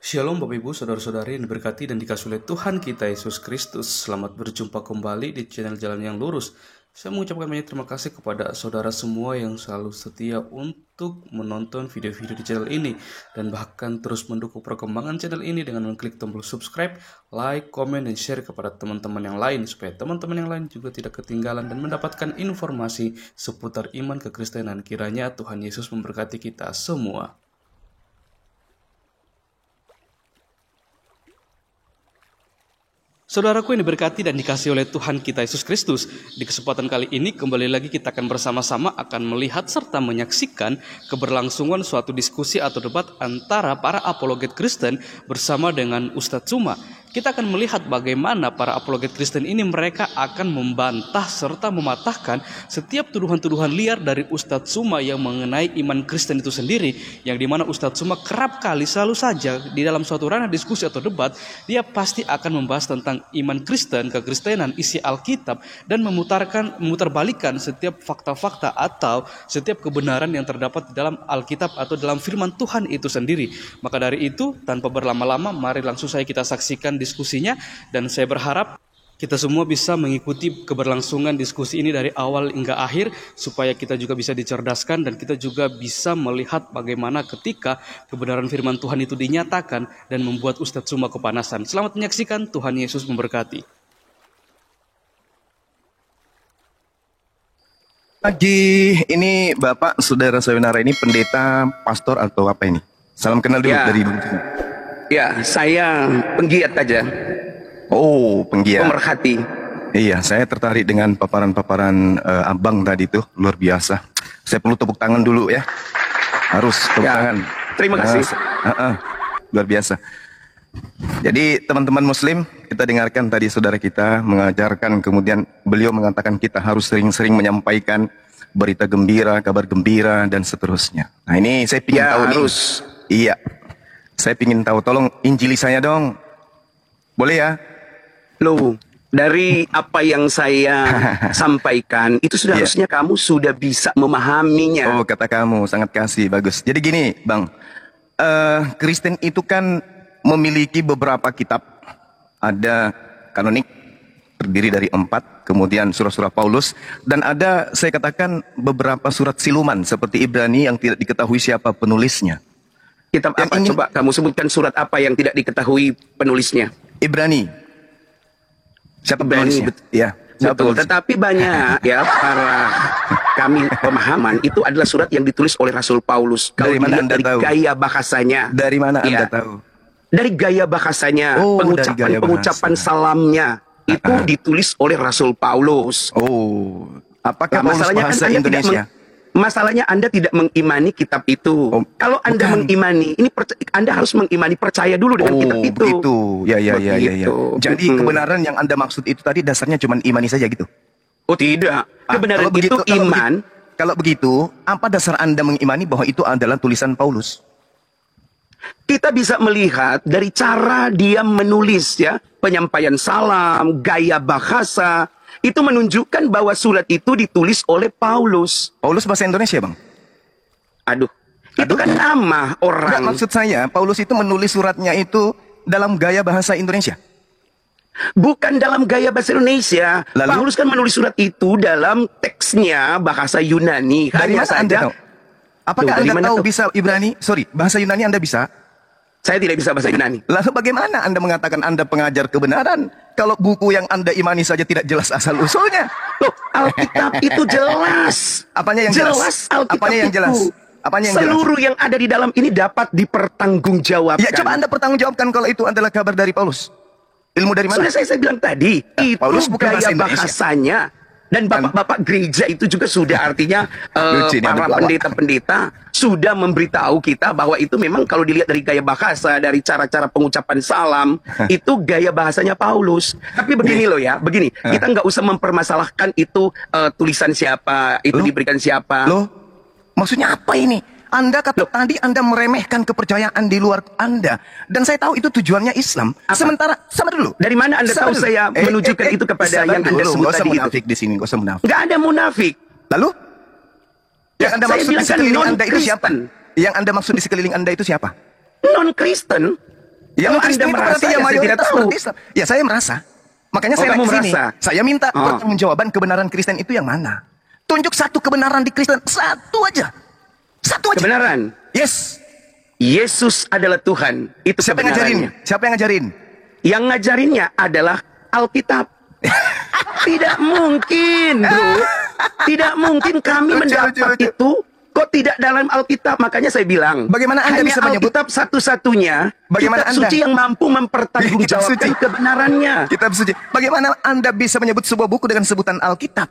Shalom Bapak Ibu, Saudara-saudari yang diberkati dan dikasihi oleh Tuhan kita Yesus Kristus. Selamat berjumpa kembali di channel Jalan yang Lurus. Saya mengucapkan banyak terima kasih kepada saudara semua yang selalu setia untuk menonton video-video di channel ini dan bahkan terus mendukung perkembangan channel ini dengan mengklik tombol subscribe, like, komen, dan share kepada teman-teman yang lain supaya teman-teman yang lain juga tidak ketinggalan dan mendapatkan informasi seputar iman kekristenan. Kiranya Tuhan Yesus memberkati kita semua. Saudaraku yang diberkati dan dikasihi oleh Tuhan kita Yesus Kristus, di kesempatan kali ini kembali lagi kita akan bersama-sama akan melihat serta menyaksikan keberlangsungan suatu diskusi atau debat antara para apologet Kristen bersama dengan Ustadz Tsuma. Kita akan melihat bagaimana para apologet Kristen ini mereka akan membantah serta mematahkan setiap tuduhan-tuduhan liar dari Ustadz Tsuma yang mengenai iman Kristen itu sendiri, yang dimana Ustadz Tsuma kerap kali selalu saja di dalam suatu ranah diskusi atau debat, dia pasti akan membahas tentang iman Kristen, kekristenan, isi Alkitab, dan memutarbalikkan setiap fakta-fakta atau setiap kebenaran yang terdapat di dalam Alkitab atau dalam firman Tuhan itu sendiri. Maka dari itu, tanpa berlama-lama, mari langsung saja kita saksikan diskusinya, dan saya berharap kita semua bisa mengikuti keberlangsungan diskusi ini dari awal hingga akhir supaya kita juga bisa dicerdaskan dan kita juga bisa melihat bagaimana ketika kebenaran firman Tuhan itu dinyatakan dan membuat Ustadz Tsuma kepanasan. Selamat menyaksikan, Tuhan Yesus memberkati. Pagi ini Bapak, saudara sayonara ini pendeta, pastor atau apa ini? Salam kenal dulu dari dulu. Ya, saya penggiat aja. Oh, penggiat. Pemerhati. Iya, saya tertarik dengan paparan-paparan abang tadi tuh, luar biasa. Saya perlu tepuk tangan dulu ya. Harus tepuk tangan. Terima kasih. Luar biasa. Jadi teman-teman muslim, kita dengarkan tadi saudara kita mengajarkan, kemudian beliau mengatakan kita harus sering-sering menyampaikan berita gembira, kabar gembira, dan seterusnya. Nah ini saya ingin tahu harus. Iya. Saya ingin tahu, tolong injili saya dong. Boleh ya? Loh, dari apa yang saya sampaikan, itu sudah harusnya kamu sudah bisa memahaminya. Oh, kata kamu, sangat kasih, bagus. Jadi gini, Bang. Kristen itu kan memiliki beberapa kitab. Ada kanonik, terdiri dari 4, kemudian surah-surah Paulus. Dan ada, saya katakan, beberapa surat siluman, seperti Ibrani yang tidak diketahui siapa penulisnya. Kitab apa? Coba kamu sebutkan surat apa yang tidak diketahui penulisnya. Ibrani. Siapa penulisnya? Ya, betul. Tetapi banyak ya para kami pemahaman itu adalah surat yang ditulis oleh Rasul Paulus. Dari mana Anda tahu? Gaya bahasanya. Dari mana Anda tahu? Dari gaya bahasanya, pengucapan salamnya itu ditulis oleh Rasul Paulus. Oh, apakah masalahnya bahasa Indonesia? Masalahnya Anda tidak mengimani kitab itu. Kalau Anda mengimani, Anda harus mengimani, percaya dulu dengan kitab itu. Begitu. Ya. Jadi kebenaran yang Anda maksud itu tadi dasarnya cuma imani saja gitu? Oh tidak. Kebenaran itu iman. Kalau begitu, apa dasar Anda mengimani bahwa itu adalah tulisan Paulus? Kita bisa melihat dari cara dia menulis ya, penyampaian salam, gaya bahasa. Itu menunjukkan bahwa surat itu ditulis oleh Paulus. Paulus bahasa Indonesia, Bang? Itu kan nama orang. Enggak, maksud saya, Paulus itu menulis suratnya itu dalam gaya bahasa Indonesia? Bukan dalam gaya bahasa Indonesia. Lalu? Paulus kan menulis surat itu dalam teksnya bahasa Yunani. Dari mana Anda tahu? Apakah Anda tahu bisa Ibrani? Bahasa Yunani Anda bisa? Saya tidak bisa bahasa Yunani. Lalu bagaimana Anda mengatakan Anda pengajar kebenaran kalau buku yang Anda imani saja tidak jelas asal-usulnya? Loh, Alkitab itu jelas. Apanya yang jelas? Alkitab Apanya yang jelas? Apanya yang seluruh yang ada di dalam ini dapat dipertanggungjawabkan. Ya, coba Anda pertanggungjawabkan kalau itu adalah kabar dari Paulus. Ilmu dari mana? Sudah saya bilang tadi, itu Paulus bukan gaya bahasanya. Dan bapak-bapak gereja itu juga sudah artinya para pendeta-pendeta sudah memberitahu kita bahwa itu memang kalau dilihat dari gaya bahasa, dari cara-cara pengucapan salam, itu gaya bahasanya Paulus. Tapi begini loh ya, begini, kita nggak usah mempermasalahkan itu tulisan siapa, itu diberikan siapa. Loh, maksudnya apa ini? Anda kata tadi Anda meremehkan kepercayaan di luar Anda. Dan saya tahu itu tujuannya Islam. Apa? Sementara, sabar dulu. Dari mana Anda tahu saya menunjukkan itu kepada yang Anda sebut tadi itu? Munafik di sini, gak usah munafik. Nggak ada munafik. Lalu? Yang Anda maksud di sekeliling Anda itu siapa? Non-Kristen. Yang Anda maksud di sekeliling Anda itu siapa? Non-Kristen. Yang Kalau Kristen Anda itu merasa, berarti ya yang saya tidak mayoritas tahu. umat Islam. Ya saya merasa. Makanya saya kamu naik ke sini. merasa? Saya minta Oh. pertanggungjawaban kebenaran Kristen itu yang mana. Tunjuk satu kebenaran di Kristen. Satu aja. Satu aja. Kebenaran. Yes. Yesus adalah Tuhan. Itu Siapa yang ngajarin? kebenarannya. Siapa yang ngajarin? Yang ngajarinnya adalah Alkitab. Tidak mungkin, bro. Tidak mungkin kami Lucu, mendapat lucu, lucu. itu kok tidak dalam Alkitab. Makanya saya bilang, Bagaimana Anda hanya bisa menyebut- Alkitab satu-satunya Bagaimana kitab Anda- suci yang mampu mempertanggungjawabkan Kitab suci. kebenarannya. Kitab suci. Bagaimana Anda bisa menyebut sebuah buku dengan sebutan Alkitab?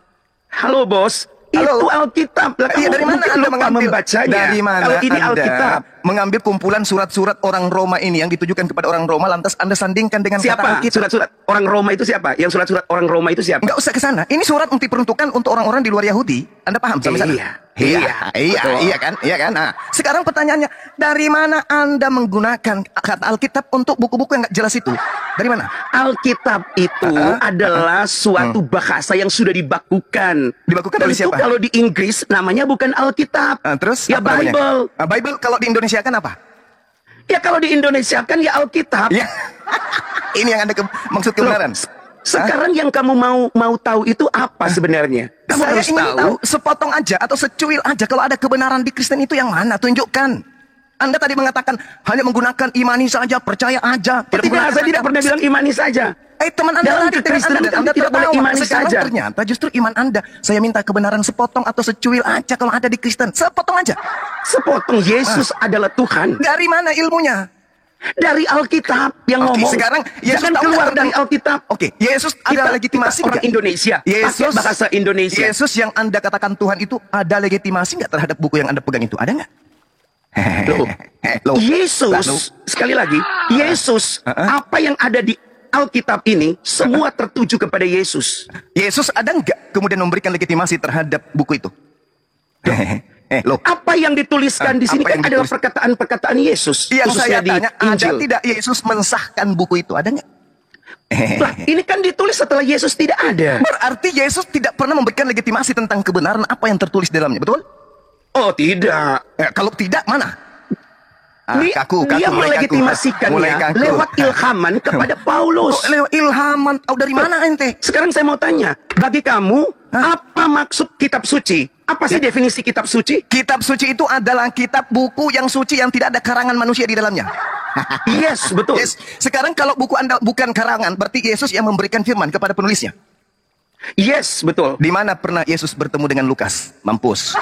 Halo bos, Halo. itu Alkitab. Lah, Iya, kamu dari mana mungkin Anda lupa mengambil? membacanya? Dari mana Kalau ini Anda Alkitab. mengambil kumpulan surat-surat orang Roma ini yang ditujukan kepada orang Roma, lantas Anda sandingkan dengan kata Siapa? Alkitab? Surat-surat orang Roma itu siapa? Yang surat-surat orang Roma itu siapa? Enggak usah ke sana. Ini surat diperuntukkan untuk orang-orang di luar Yahudi. Anda paham sampai sana? Iya. Iya, betul. Iya kan. Nah, sekarang pertanyaannya, dari mana Anda menggunakan kata Alkitab untuk buku-buku yang nggak jelas itu? Dari mana? Alkitab itu adalah suatu bahasa yang sudah dibakukan. Dibakukan Dan oleh itu siapa? kalau di Inggris namanya bukan Alkitab. Terus ya apa namanya? Bible. Bible kalau di Indonesia kan apa? Ya kalau di Indonesia kan ya Alkitab. Ya. Ini yang Anda maksud kebenaran. Sekarang yang kamu mau tahu itu apa sebenarnya? Kamu Saya harus ingin tahu. tahu sepotong aja atau secuil aja kalau ada kebenaran di Kristen itu yang mana? Tunjukkan. Anda tadi mengatakan hanya menggunakan imani saja, percaya aja. Tidak, menggunakan saya tidak akal. pernah bilang imani saja. Teman Anda Dalam tadi, kekristenan Anda kami tidak boleh tertawa. imani Sekarang saja. ternyata justru iman Anda. Saya minta kebenaran sepotong atau secuil aja kalau ada di Kristen. Sepotong aja. Sepotong Yesus adalah Tuhan. Dari mana ilmunya? Dari Alkitab yang Oke, ngomong. sekarang Yesus Jangan tahu keluar nggak dari tentang- Alkitab. Oke, Yesus ada legitimasi orang nggak? Indonesia. Pakai bahasa Indonesia. Yesus yang Anda katakan Tuhan itu ada legitimasi nggak terhadap buku yang Anda pegang itu? Ada nggak? Loh. Yesus, sekali lagi, Yesus, apa yang ada di Alkitab ini, semua tertuju kepada Yesus. Yesus ada nggak kemudian memberikan legitimasi terhadap buku itu? Loh. Apa yang dituliskan di sini Apa kan yang adalah ditulis? perkataan-perkataan Yesus. Yang khususnya saya tanya, ada Injil. tidak Yesus mensahkan buku itu? Ada nggak? Lah, ini kan ditulis setelah Yesus tidak ada. Berarti Yesus tidak pernah memberikan legitimasi tentang kebenaran apa yang tertulis di dalamnya, betul? Oh, tidak. Kalau tidak, mana? Dia mulai melegitimasikannya kaku. lewat ilhaman kepada Paulus. Oh, lewat ilhaman. Tahu dari mana ente? Sekarang saya mau tanya, bagi kamu, apa maksud kitab suci? Apa sih definisi kitab suci? Kitab suci itu adalah kitab buku yang suci yang tidak ada karangan manusia di dalamnya. Yes, betul. Yes. Sekarang kalau buku Anda bukan karangan, berarti Yesus yang memberikan firman kepada penulisnya. Yes, betul. Di mana pernah Yesus bertemu dengan Lukas? Mampus.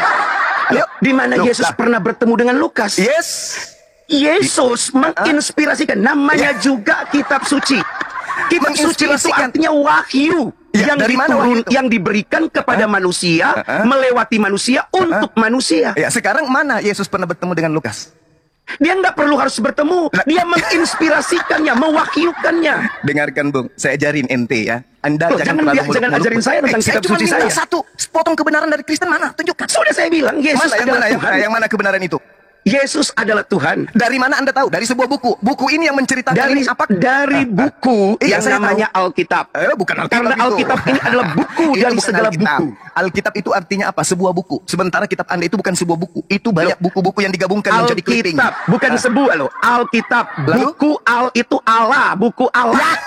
Loh, di mana Loh, Yesus lah. pernah bertemu dengan Lukas? Yes. Yesus menginspirasikan, namanya juga kitab suci. Kitab suci itu Menginspirasikan. artinya wahyu Ya, yang dari mana wahyu itu? yang diberikan kepada manusia, melewati manusia untuk manusia. Ya, sekarang mana Yesus pernah bertemu dengan Lukas? Dia nggak perlu harus bertemu, dia menginspirasikannya, mewahyukannya. Dengarkan, Bung. Saya ajarin ente ya. Anda Loh, jangan terlalu jangan muluk-muluk. ajarin saya tentang kitab cuma suci minta saya. satu potong kebenaran dari Kristen mana? Tunjukkan. Sudah saya bilang, Yesus Mana yang adalah mana Tuhan. yang mana kebenaran itu? Yesus adalah Tuhan. Dari mana Anda tahu? Dari sebuah buku. Buku ini yang menceritakan Dari ini apa? dari buku Iya, yang saya namanya Alkitab. Bukan Alkitab Karena itu. Alkitab ini adalah buku Itu dari bukan segala Alkitab. buku. Alkitab itu artinya apa? Sebuah buku. Sementara kitab Anda itu bukan sebuah buku. Itu banyak buku-buku yang digabungkan menjadi clipping. Alkitab bukan sebuah loh. Alkitab. Lalu? Buku al itu Allah, buku Allah.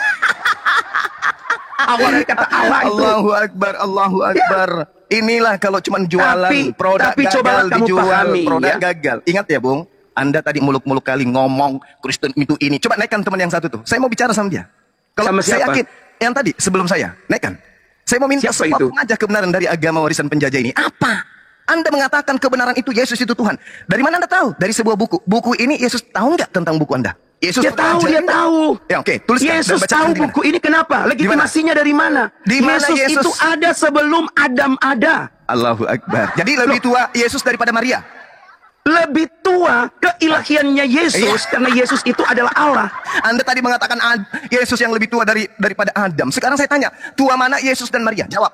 Awal dari kata Allah itu. Allahu Akbar, Allahu Akbar. Inilah kalau cuma jualan produk tapi gagal cobalah kamu dijual, pahami, produk ya. gagal. Ingat ya, Bung. Anda tadi muluk-muluk kali ngomong Kristen itu ini. Coba naikkan teman yang satu tuh. Saya mau bicara sama dia. Kalau Sama saya siapa? yakin yang tadi sebelum saya naikkan. Saya mau minta Siapa sepotong aja kebenaran dari agama warisan penjajah ini. Apa? Anda mengatakan kebenaran itu Yesus itu Tuhan. Dari mana Anda tahu? Dari sebuah buku. Buku ini Yesus tahu nggak tentang buku Anda? Yesus Dia pernah tahu, ajarin dia nggak? tahu. Ya oke, tuliskan. Yesus Dan bacakan tahu di mana. buku ini kenapa? Legitimasinya dari mana? Di mana Yesus? itu ada sebelum Adam ada. Allahu Akbar. Jadi lebih tua Yesus daripada Maria. Lebih tua keilahiannya Yesus karena Yesus itu adalah Allah. Anda tadi mengatakan Yesus yang lebih tua daripada Adam. Sekarang saya tanya, tua mana Yesus dan Maria? Jawab.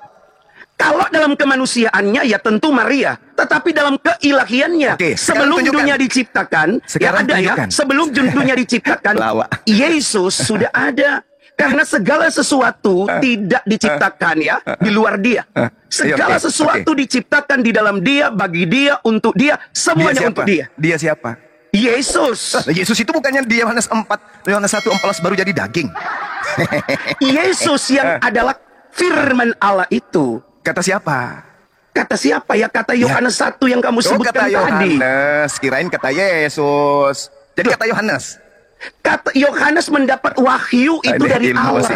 Kalau dalam kemanusiaannya ya tentu Maria, tetapi dalam keilahiannya Oke, sekarang sebelum tunjukkan. dunia diciptakan, Sekarang ya ada tunjukkan. ya, sebelum dunia diciptakan, Lawak. Yesus sudah ada. Karena segala sesuatu tidak diciptakan ya di luar Dia. Segala Oke, sesuatu diciptakan di dalam Dia, bagi Dia, untuk Dia, semuanya untuk Dia. Dia siapa? Yesus. Yesus itu bukannya di Yohanes 1:14 baru jadi daging. Yesus yang adalah firman Allah itu. Kata siapa? Kata siapa ya? Kata Yohanes 1 yang kamu sebutkan kata tadi. Yohanes, kirain kata Yesus. Jadi kata Yohanes. Kata Yohanes mendapat wahyu itu dari Allah.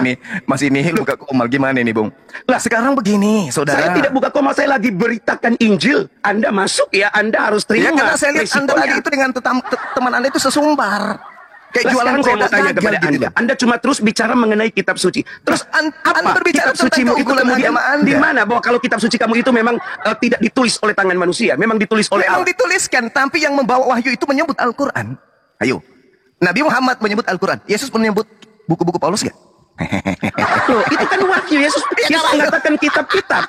Masih nihil buka komal gimana nih, Bung? Lah sekarang begini, saudara. Saya tidak buka komal, saya lagi beritakan Injil. Anda masuk ya, Anda harus terima. Ya karena saya lihat Anda lagi itu dengan teman Anda itu sesumbar. Kayak Lah, jualan saya mau tanya kepada gitu. Anda. Anda cuma terus bicara mengenai kitab suci. Terus Anda berbicara kitab suci tentang itu keunggulan kemudian agama Anda. di mana bahwa kalau kitab suci kamu itu memang tidak ditulis oleh tangan manusia, memang ditulis oleh Memang Allah. dituliskan, tapi yang membawa wahyu itu menyebut Al-Quran. Ayo. Nabi Muhammad menyebut Al-Quran. Yesus menyebut buku-buku Paulus gak? Loh, itu kan wahyu. Yesus mengatakan kitab-kitab.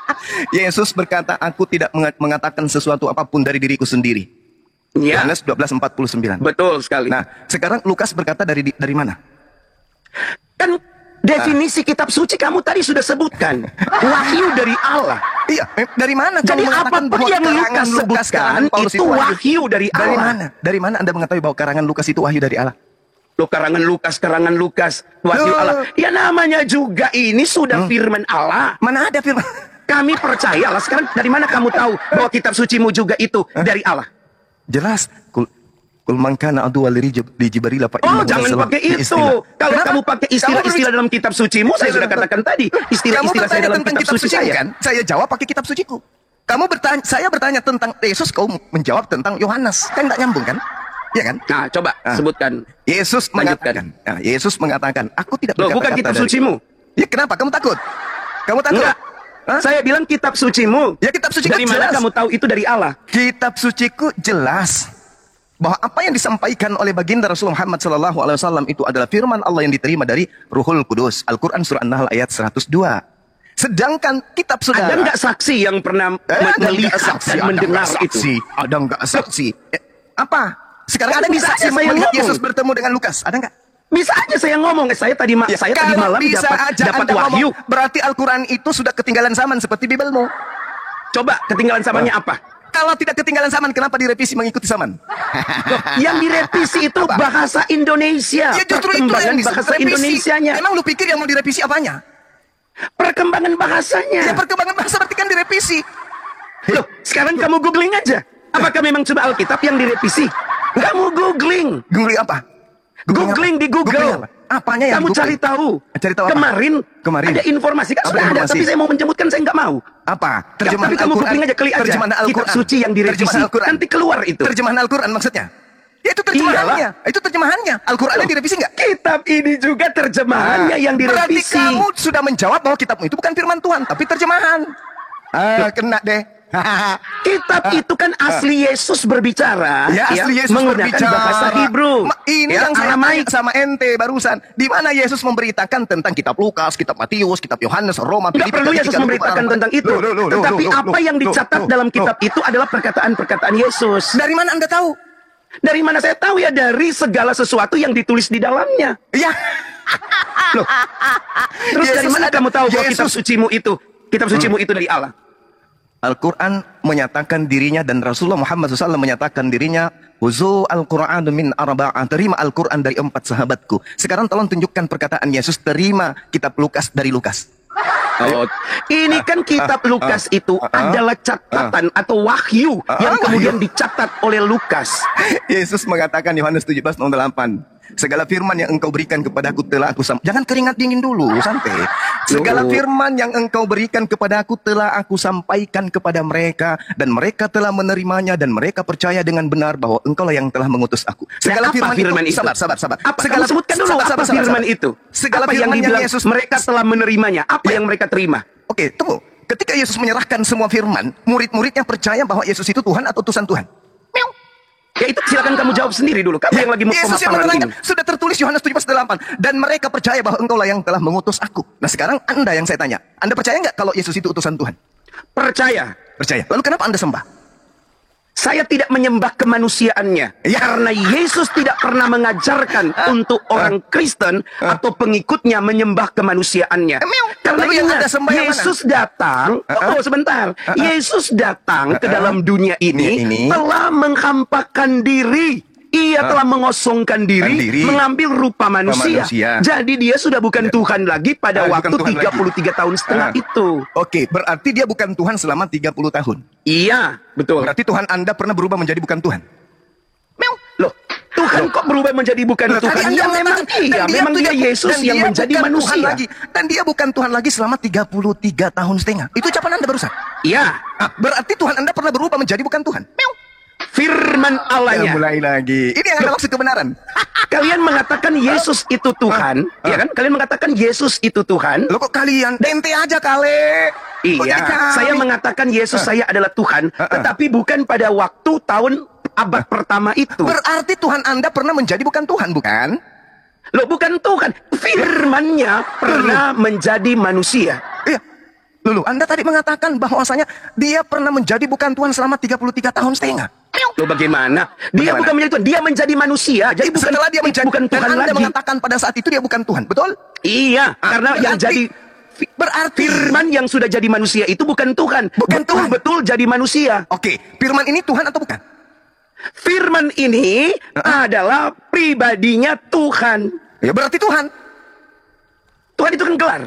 Yesus berkata, aku tidak mengatakan sesuatu apapun dari diriku sendiri. Ya, Yohanes 12:49. betul sekali. Nah, sekarang Lukas berkata dari mana? Kan definisi kitab suci kamu tadi sudah sebutkan. Wahyu dari Allah. Iya, dari mana? Jadi kamu mengatakan apapun bahwa yang karangan Lukas sebutkan karangan Paulus itu wahyu dari Dari Allah. mana? Dari mana Anda mengetahui bahwa karangan Lukas itu wahyu dari Allah? Loh, karangan Lukas, wahyu Loh. Allah. Ya namanya juga ini sudah firman Allah. Mana ada firman? Kami percaya lah. Sekarang dari mana kamu tahu bahwa kitab sucimu juga itu dari Allah? Jelas. Kul man kana aduwwan li Jibril fa Oh, innahu jangan nazzala pakai itu. istilah. Kalau Kenapa? kamu pakai istilah-istilah dalam kitab sucimu, saya sudah katakan tadi. Istilah-istilah saya dalam kitab suci saya. Kan? Saya jawab pakai kitab suciku. Saya bertanya tentang Yesus, kau menjawab tentang Yohanes. Kan nggak nyambung kan? Iya kan? Nah, coba sebutkan. Yesus Lanjutkan. mengatakan. Nah, Yesus mengatakan, aku tidak Loh, bukan berkata-kata kitab dari- sucimu. Ya kenapa? Kamu takut? Kamu takut? Enggak. Hah? Saya bilang kitab sucimu. Ya kitab suciku Dari mana jelas. kamu tahu itu dari Allah? Kitab suciku jelas bahwa apa yang disampaikan oleh baginda Rasulullah Muhammad SAW itu adalah firman Allah yang diterima dari Ruhul Kudus. Al-Quran surah An-Nahl ayat 102. Sedangkan kitab saudara. Ada nggak saksi yang pernah melihat dan mendengar itu? Ada nggak saksi? Apa? Sekarang ada nggak Bisa saksi aja saya melihat ngomong. Yesus bertemu dengan Lukas? Ada nggak? Bisa aja saya ngomong. Saya tadi saya tadi Kalau malam bisa aja dapat Anda wahyu. ngomong, berarti Al-Quran itu sudah ketinggalan zaman seperti Bibelmu. Coba ketinggalan zamannya apa? Kalau tidak ketinggalan zaman, kenapa direvisi mengikuti zaman? Yang direvisi itu bahasa Indonesia. Ya justru itu Perkembangan yang bahasa direvisi. Indonesianya. Emang lu pikir yang mau direvisi apanya? Perkembangan bahasanya. Ya perkembangan bahasa berarti kan direvisi. Loh, sekarang kamu googling aja. Apakah memang cuma Alkitab yang direvisi? Kamu googling. Googling apa? Googling di Google. Googling apa? Apanya yang Kamu googling? cari tahu. Cari tahu apa? Kemarin ada informasi kan Apa sudah ada, informasi? tapi saya mau menyebutkan saya nggak mau. Apa? Tapi kamu googling aja, klik aja. Terjemahan Kitab Al-Quran. suci yang direvisi. Terjemahan Al-Quran. Nanti keluar itu. Terjemahan Al-Quran maksudnya? Ya itu terjemahannya. Itu terjemahannya. Al-Qurannya Loh, direvisi nggak? Kitab ini juga terjemahannya yang Berarti direvisi. kamu sudah menjawab bahwa kitabmu itu bukan firman Tuhan, tapi terjemahan. Kena deh. Kitab itu kan asli Yesus berbicara, Ya, asli Yesus menggunakan berbicara. bahasa Hebrew. Ini Ya, yang saya Aramaik. tanya sama ente barusan. Di mana Yesus memberitakan tentang kitab Lukas, kitab Matius, kitab Yohanes, Roma, Tidak Filipi, perlu Yesus Galatia, memberitakan Lukas, tentang itu. Tetapi apa yang dicatat dalam kitab itu adalah perkataan-perkataan Yesus. Dari mana Anda tahu? Dari mana saya tahu ya? Dari segala sesuatu yang ditulis di dalamnya. Ya. Loh. Terus dari Yesus mana ada- kamu tahu bahwa kitab Yesus- sucimu itu, dari Allah? Al-Quran menyatakan dirinya dan Rasulullah Muhammad SAW menyatakan dirinya Huzu Al-Quran min arba'ah. Terima Al-Quran dari 4 sahabatku. Sekarang tolong tunjukkan perkataan Yesus terima kitab Lukas dari Lukas. Oh, ini kan kitab Lukas itu adalah catatan atau wahyu yang kemudian dicatat oleh Lukas. Yesus mengatakan Yohanes 17:8. Segala firman yang engkau berikan kepadaku telah aku sampaikan. Jangan keringat dingin dulu, santai. Segala firman yang engkau berikan kepadaku telah aku sampaikan kepada mereka, dan mereka telah menerimanya, dan mereka percaya dengan benar bahwa engkaulah yang telah mengutus aku. Segala Apa firman itu? Sabar. Apa kamu sebutkan dulu apa firman itu? Segala apa yang firman dibilang Yesus mereka telah menerimanya? Apa yang mereka terima? Oke, tunggu. Ketika Yesus menyerahkan semua firman, murid-muridnya percaya bahwa Yesus itu Tuhan atau utusan Tuhan. Ya itu silakan kamu jawab sendiri dulu. Kamu yang lagi mau Yesus yang pemaparan menerangkan, ini. sudah tertulis Yohanes 17:8, dan mereka percaya bahwa engkaulah yang telah mengutus aku. Nah sekarang Anda yang saya tanya, Anda percaya nggak kalau Yesus itu utusan Tuhan? Percaya. Percaya. Lalu kenapa Anda sembah? Saya tidak menyembah kemanusiaannya. Ya. Karena Yesus tidak pernah mengajarkan untuk orang Kristen atau pengikutnya menyembah kemanusiaannya. Karena Lalu yang ingat, Anda sembah yang Yesus datang, oh sebentar, Yesus datang ke dalam dunia ini Ini. telah menghampakan diri Ia telah mengosongkan diri, mengambil rupa manusia. Jadi dia sudah bukan Tuhan lagi pada waktu 33 tahun setengah itu. Oke, berarti dia bukan Tuhan selama 30 tahun. Iya, betul. Berarti Tuhan Anda pernah berubah menjadi bukan Tuhan. Loh, Tuhan kok berubah menjadi bukan Tuhan? Ya memang iya, memang dia Yesus yang menjadi manusia. Dan dia bukan Tuhan lagi selama 33 tahun setengah. Itu ucapan Anda barusan. Iya. Berarti Tuhan Anda pernah berubah menjadi bukan Tuhan. Firman Allahnya. Ya, mulai lagi. Ini yang Anda maksud kebenaran. Kalian mengatakan Yesus itu Tuhan, ya kan? Kalian mengatakan Yesus itu Tuhan. Loh kok kalian? Ente aja kali. Iya, saya mengatakan Yesus saya adalah Tuhan, tetapi bukan pada waktu abad pertama itu. Berarti Tuhan Anda pernah menjadi bukan Tuhan, bukan? Loh, bukan Tuhan. Firman-Nya pernah menjadi manusia. Iya. Loh, Anda tadi mengatakan bahwasanya dia pernah menjadi bukan Tuhan selama 33 tahun setengah. Loh, bagaimana? Dia bukan menjadi Tuhan, dia menjadi manusia. Jadi bukan, setelah dia menjadi bukan Tuhan Anda lagi. mengatakan pada saat itu dia bukan Tuhan, betul? Iya, karena yang jadi berarti firman yang sudah jadi manusia itu bukan Tuhan. Betul-betul jadi manusia. Oke, firman ini Tuhan atau bukan? Firman ini adalah pribadinya Tuhan. Ya berarti Tuhan. Tuhan itu kan gelar.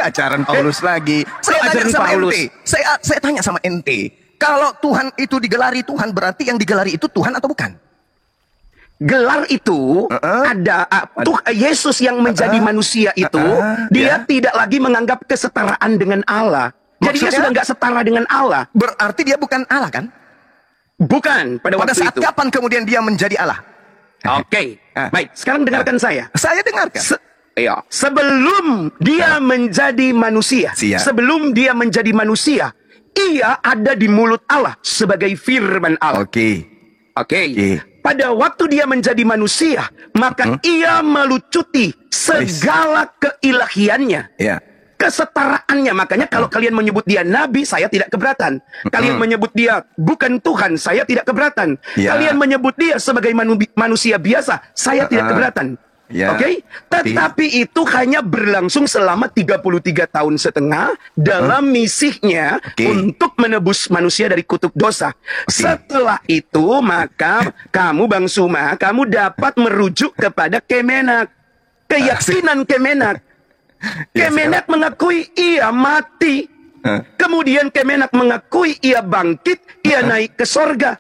Ajaran Paulus lagi. Saya tanya sama Paulus. ente. Saya tanya sama ente. Kalau Tuhan itu digelari Tuhan, berarti yang digelari itu Tuhan atau bukan? Gelar itu ada Yesus yang menjadi manusia itu, dia tidak lagi menganggap kesetaraan dengan Allah. Jadi dia sudah nggak setara dengan Allah. Berarti dia bukan Allah kan? Bukan pada waktu saat itu. Kapan kemudian dia menjadi Allah? Oke. Baik, sekarang dengarkan saya. Saya dengarkan. Sebelum dia menjadi manusia, sebelum dia menjadi manusia, ia ada di mulut Allah sebagai firman Allah. Oke. Pada waktu dia menjadi manusia, maka ia melucuti segala keilahiannya. Kesetaraannya. Makanya kalau kalian menyebut dia nabi, saya tidak keberatan. Kalian menyebut dia bukan Tuhan, saya tidak keberatan. Kalian menyebut dia sebagai manusia biasa, saya tidak keberatan. Tetapi itu hanya berlangsung selama 33 tahun setengah dalam misinya untuk menebus manusia dari kutuk dosa. Setelah itu maka kamu Bang Suma, kamu dapat merujuk kepada Kemenak. Keyakinan Kemenak. Kemenak mengakui ia mati. Kemudian Kemenak mengakui ia bangkit, ia naik ke sorga.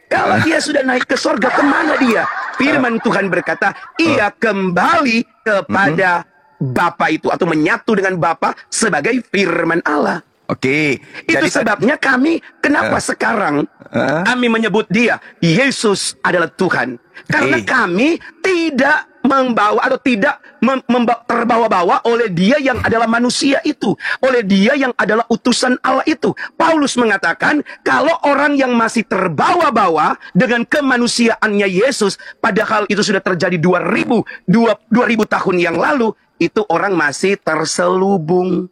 Kalau dia sudah naik ke sorga, kemana dia? Firman Tuhan berkata, ia kembali kepada Bapa itu, atau menyatu dengan Bapa sebagai firman Allah. Itu sebabnya kami, kenapa sekarang kami menyebut dia, Yesus adalah Tuhan. Karena kami tidak membawa atau tidak terbawa-bawa oleh dia yang adalah manusia itu, oleh dia yang adalah utusan Allah itu. Paulus mengatakan kalau orang yang masih terbawa-bawa dengan kemanusiaannya Yesus, padahal itu sudah terjadi 2000 tahun yang lalu, itu orang masih terselubung.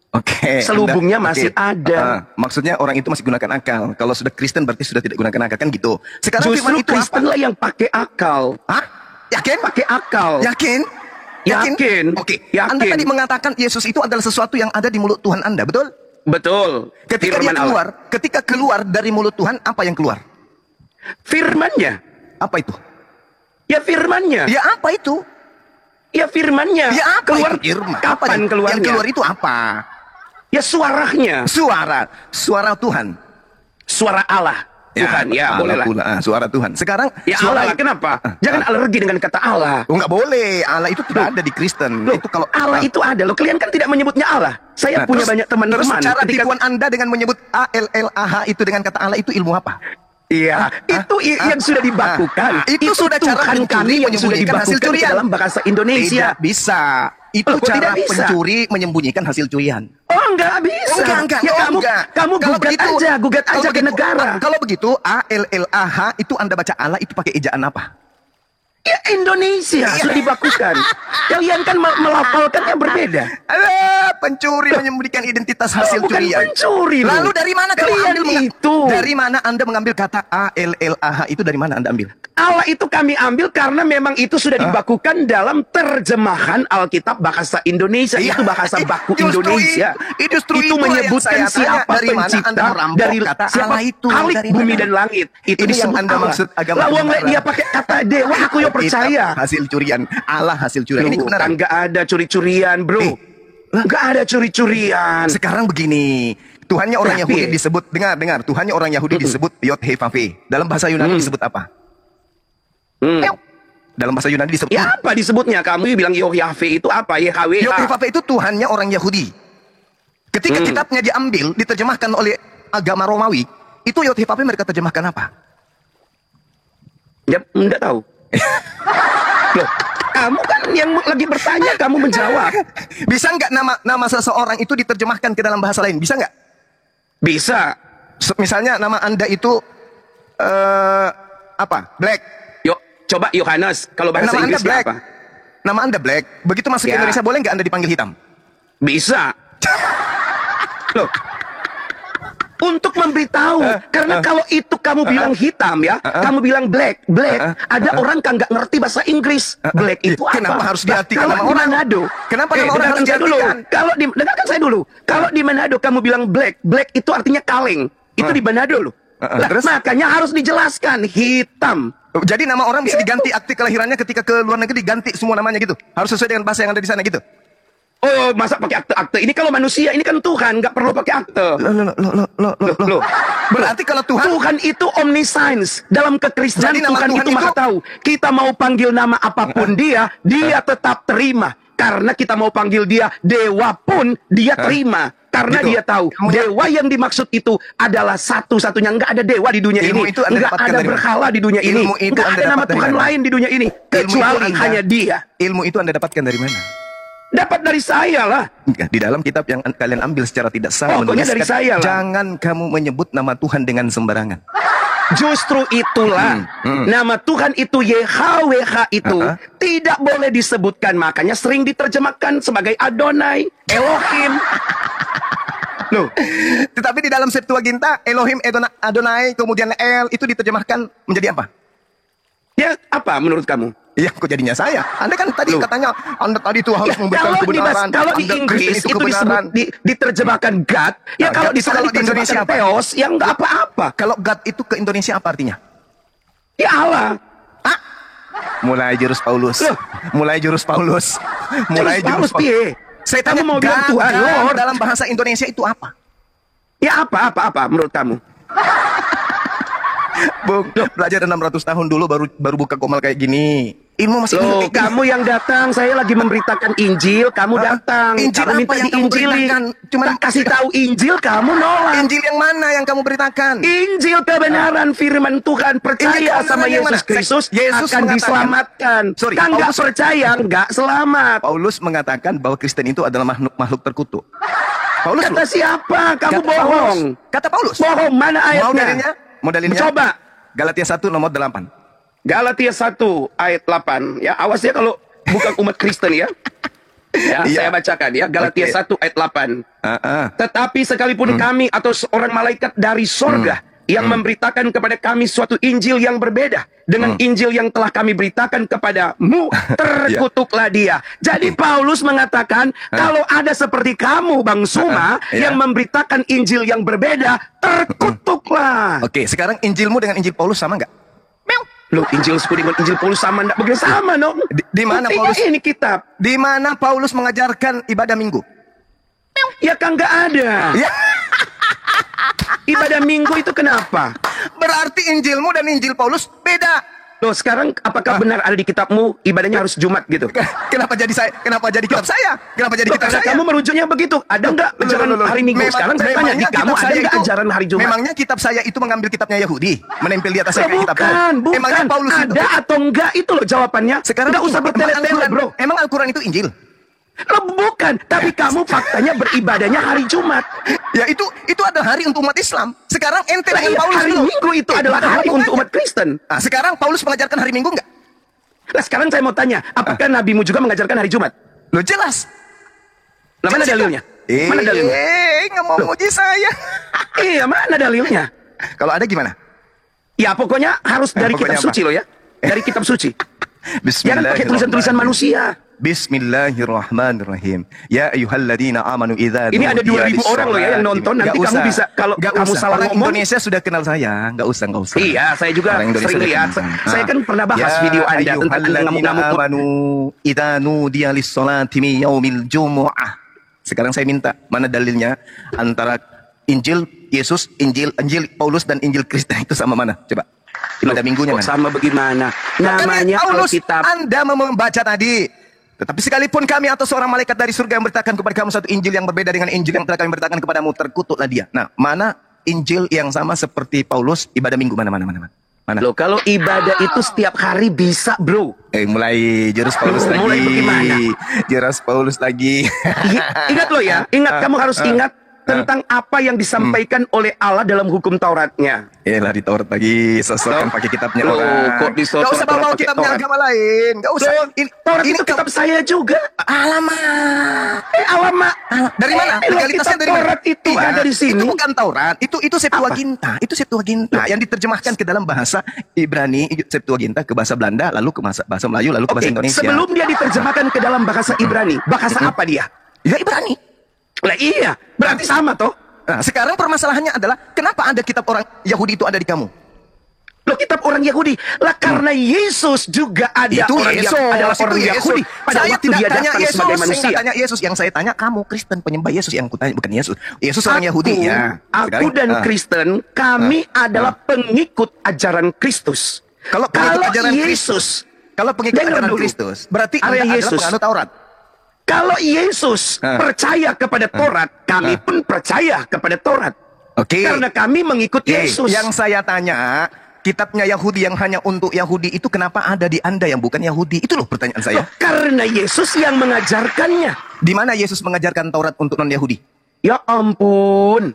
Selubungnya masih ada. Maksudnya orang itu masih gunakan akal. Kalau sudah Kristen berarti sudah tidak gunakan akal, kan gitu. Sekarang justru Kristen lah yang pakai akal. Yakin? Pakai akal. Yakin? Yakin. Anda tadi mengatakan Yesus itu adalah sesuatu yang ada di mulut Tuhan Anda, betul? Betul. Ketika keluar dari mulut Tuhan, apa yang keluar? Firman-Nya. Apa itu? Ya firman-Nya. Ya apa itu? Ya firman-Nya. Ya apa keluar itu firman? Kapan keluarnya? Yang keluar itu apa? Ya suaranya. Suara Tuhan. Suara Allah. Tuhan, ya bolehlah. Suara Tuhan. Sekarang ya Allah lah, kenapa? Jangan alergi dengan kata Allah. Nggak boleh. Allah itu tidak ada di Kristen. Itu kalau Allah itu ada. Loh, kalian kan tidak menyebutnya Allah. Saya punya banyak teman-teman. Terus cara tipuan Anda dengan menyebut ALLAH itu dengan kata Allah itu ilmu apa? Iya, itu yang sudah dibakukan. Itu sudah cara kami yang sudah dibakukan dalam bahasa Indonesia. Tidak bisa. Itu cara pencuri menyembunyikan hasil curian. Oh, enggak bisa. Kamu gugat aja ke negara. Kalau begitu, ALLAH itu Anda baca Allah itu pakai ejaan apa? Ya Indonesia sudah dibakukan. Kalian kan melafalkannya berbeda. pencuri menyembunyikan identitas hasil Bukan curian. pencuri loh. Lalu dari mana kamu Kalian ambil itu? Dari mana Anda mengambil kata ALLAH itu, dari mana Anda ambil? Allah itu kami ambil karena memang itu sudah dibakukan dalam terjemahan Alkitab bahasa Indonesia. Iya, Itu bahasa baku justru Indonesia. justru Itu itulah yang menyebutkan saya tanya, siapa dari mana Anda pencipta merampok dari kata siapa Allah itu? Khalik Dari bumi mana? dan langit. Itu Ini yang disebut Anda Allah. maksud agama Lawang kebenaran. dia pakai kata dewa, aku ya percaya. Kitab hasil curian, Allah hasil curian. Ini Loh, kebenaran. kan nggak ada curi-curian, bro. Nggak ada curi-curian. Sekarang begini, Tuhannya orang Tapi- Yahudi disebut, dengar, Tuhannya orang Yahudi disebut Yod-Heh-Vav-He. Dalam bahasa Yunani disebut apa? Dalam bahasa Yunani disebut Ya apa disebutnya? Kamu bilang Yahweh itu apa? YHWH. Yod-Heh-Vav-He itu Tuhannya orang Yahudi. Ketika kitabnya diambil, diterjemahkan oleh agama Romawi, itu Yod-Heh-Vav-He mereka terjemahkan apa? Ya, enggak tahu. Loh, kamu kan yang lagi bertanya, kamu menjawab. Bisa nggak nama seseorang itu diterjemahkan ke dalam bahasa lain? Bisa nggak? Bisa. Misalnya nama Anda itu apa? Black. Yuk, coba Yohanes. Kalau bahasa Nama Anda Inggrisnya Black. apa? Nama Anda Black. Begitu masuk ke Ya. Indonesia, boleh nggak Anda dipanggil hitam? Bisa. Loh. Untuk memberitahu, karena kalau itu kamu bilang hitam ya, kamu bilang black, ada orang kan nggak ngerti bahasa Inggris. Black itu apa? Kenapa harus diartikan Kalau nama di orang? Manado, Kenapa nama orang dengarkan harus saya dulu. diartikan? Kalau di, dengarkan saya dulu. Kalau di Manado kamu bilang black itu artinya kaleng. Itu di Manado loh. Lah, Terus? makanya harus dijelaskan hitam. Jadi nama orang bisa diganti akte kelahirannya ketika ke luar negeri, diganti semua namanya gitu. Harus sesuai dengan bahasa yang ada di sana gitu. Oh, masa pakai akte-akte? Ini kalau manusia, ini kan Tuhan, nggak perlu pakai akte. Loh. Berarti kalau Tuhan Tuhan itu omniscience. Dalam kekristenan Jadi nama Tuhan Tuhan itu itu- maha tahu. Kita mau panggil nama apapun dia tetap terima. Karena kita mau panggil dia dewa pun dia terima. Karena Gitu. dia tahu dewa yang dimaksud itu adalah satu-satunya. Nggak ada dewa di dunia Ilmu ini. itu Anda Nggak dapatkan ada dari mana? berhala di dunia ini. Ilmu itu Nggak Anda ada nama dapat dari Tuhan mana? lain di dunia ini. Ilmu itu Kecuali Anda- hanya dia. ilmu itu Anda dapatkan dari mana? Dapat dari saya lah. Di dalam kitab yang kalian ambil secara tidak sah Pokoknya dari saya lah. jangan kamu menyebut nama Tuhan dengan sembarangan. Justru itulah nama Tuhan itu YHWH itu tidak boleh disebutkan, makanya sering diterjemahkan sebagai Adonai, Elohim. Loh, Tetapi di dalam Septuaginta Elohim Adonai kemudian El itu diterjemahkan menjadi apa? ya apa menurut kamu? Iya, kok jadinya saya? Anda kan tadi katanya Anda tadi itu harus memberikan kebenaran. Kalau di Anda Inggris Kristen itu kebenaran. diterjemahkan God, ya Nah, kalau God di itu sana kalau di Indonesia diterjemahkan apa? Theos, ya nggak apa-apa. Kalau God itu ke Indonesia apa artinya? Ya Allah. Mulai jurus Paulus. Loh. Mulai jurus Paulus. Mulai Paulus jurus Paulus. piye? Saya Kamu tanya mau bilang God, Tuhan, God Lord. dalam bahasa Indonesia itu apa? Ya apa menurut kamu? Bung, belajar 600 tahun dulu baru buka komal kayak gini. Ilmu masih Loh, dikit. kamu yang datang, saya lagi memberitakan Injil, kamu datang. Injil Karena apa minta yang kamu diinjili. beritakan? Cuman Tak kasih tahu Injil, kamu nolak. Injil yang mana yang kamu beritakan? Injil kebenaran firman Tuhan, Injil percaya kebenaran sama yang Yesus mana? Kristus Yesus akan mengatakan- diselamatkan. Sorry, Kan nggak Paulus- percaya, nggak selamat. Paulus mengatakan bahwa Kristen itu adalah makhluk terkutuk. Paulus Kata loh. siapa? Kamu Kata bohong. Paulus. Kata Paulus. Bohong, mana ayatnya? Mau dalilnya? Coba. Galatia 1 nomor 8. Galatia 1 ayat 8. Ya, awas ya kalau bukan umat Kristen ya. Ya, Iya. saya bacakan ya. Galatia Oke. 1 ayat 8. Ah. Tetapi sekalipun kami atau seorang malaikat dari sorga yang memberitakan kepada kami suatu Injil yang berbeda dengan Injil yang telah kami beritakan kepadamu, terkutuklah dia. Jadi Paulus mengatakan, kalau ada seperti kamu, Bang Suma, Ya. yang memberitakan Injil yang berbeda, terkutuklah. Oke, sekarang Injilmu dengan Injil Paulus sama nggak? Loh, Injilku dengan Injil Paulus sama enggak? Begitu sama, no? Di mana Buktinya Paulus? ini kitab. Di mana Paulus mengajarkan ibadah Minggu? Ya kan nggak ada. Ya, Ibadah Minggu itu kenapa? berarti Injilmu dan Injil Paulus beda. Loh, sekarang apakah benar ada di kitabmu ibadahnya harus Jumat gitu? Kenapa jadi saya? Kenapa jadi kitab saya? Kenapa jadi Loh, kitab karena saya? kamu merujuknya begitu. Ada nggak ajaran Loh. hari Minggu? Sekarang saya tanya, di memangnya kamu kitab ada saya nggak itu- ajaran hari Jumat? Memangnya kitab saya itu mengambil kitabnya Yahudi, menempel di atas Loh, kayak kitab bukan. Emangnya Paulus itu? Ada atau enggak itu loh jawabannya. Sekarang nggak usah bertele-tele, bro. Emang Al-Quran itu Injil? Loh, bukan. Tapi kamu faktanya beribadahnya hari Jumat. Ya itu ada hari untuk umat Islam. Sekarang ente Lah, dengan iya, Paulus hari dulu. Minggu itu adalah hari untuk umat Kristen. Nah, sekarang Paulus mengajarkan hari Minggu enggak? Nah, sekarang saya mau tanya, apakah nabimu juga mengajarkan hari Jumat? Lo jelas. Lah, mana Jelas itu. dalilnya? Mana dalilnya? Nggak mau muji saya. Iya, mana dalilnya? Kalau ada gimana? Ya pokoknya harus dari kitab pokoknya suci apa? loh ya. Dari kitab suci. Jangan pakai Bismillahirrahmanirrahim. tulisan-tulisan manusia. Bismillahirrahmanirrahim. Ya ayyuhalladzina amanu idza Ini ada 2.000 orang loh ya yang nonton. Nanti kamu bisa, kalau kamu salah Orang ngomong. Indonesia sudah kenal saya. Nggak usah. Iya, saya juga Orang Indonesia sering sudah lihat. kenal. Saya kan pernah bahas video Anda tentang ayyuhalladzina ngamuk-ngamuk. amanu idza nudiya lis-salati min yaumil jumu'ah. Sekarang saya minta, mana dalilnya antara Injil Yesus, Injil Paulus dan Injil Kristen itu sama mana? Coba. Pada minggunya Kok mana? sama bagaimana? Namanya Paulus, Alkitab. Anda membaca tadi. Tetapi sekalipun kami atau seorang malaikat dari surga yang beritakan kepada kamu satu Injil yang berbeda dengan Injil yang telah kami beritakan kepadamu, terkutuklah dia. Nah, mana Injil yang sama seperti Paulus, ibadah minggu? Mana? Loh, kalau ibadah itu setiap hari bisa, bro. Mulai jurus Paulus lagi. Mulai bagaimana? Jurus Paulus lagi. Ingat loh ya, kamu harus ingat tentang apa yang disampaikan oleh Allah dalam hukum Tauratnya. Lah di Taurat lagi, sosokkan pakai kitabnya Loh, orang. kok disosok Gak usah bawa pakai kitabnya Taurat? agama lain. Gak usah. Loh, Taurat itu kitab saya juga. Alamak. Alamak. Dari mana? Legalitasnya dari mana? Taurat itu ada di sini. Itu bukan Taurat, itu Septuaginta. Itu Septuaginta yang diterjemahkan ke dalam bahasa Ibrani, Septuaginta ke bahasa Belanda, lalu ke bahasa Melayu, lalu ke bahasa Indonesia. Sebelum dia diterjemahkan ke dalam bahasa Ibrani, bahasa apa dia? Ya Ibrani. Lah iya, berarti sama toh. Nah, sekarang permasalahannya adalah kenapa ada kitab orang Yahudi itu ada di kamu? Loh, kitab orang Yahudi. Lah karena Yesus juga ada Itu orang Yesus, yang adalah itu orang Yesus. Yahudi. Pada Saya waktu tidak dia tanya datang Yesus, sebagai saya manusia. nggak tanya Yesus. Yang saya tanya kamu Kristen penyembah Yesus, yang kutanya bukan Yesus. Yesus orang Yahudi ya. Aku dan Kristen, kami adalah pengikut ajaran Kristus. Kalau pengikut ajaran Yesus, Kalau pengikut dengar ajaran dulu. Kristus, berarti Area Anda adalah Yesus. penganut Taurat. Kalau Yesus percaya kepada Taurat, kami pun percaya kepada Taurat. Oke. Karena kami mengikut Yesus. Yang saya tanya, kitabnya Yahudi yang hanya untuk Yahudi itu kenapa ada di Anda yang bukan Yahudi? Itu loh pertanyaan saya. Loh, karena Yesus yang mengajarkannya. Di mana Yesus mengajarkan Taurat untuk non-Yahudi? Ya ampun.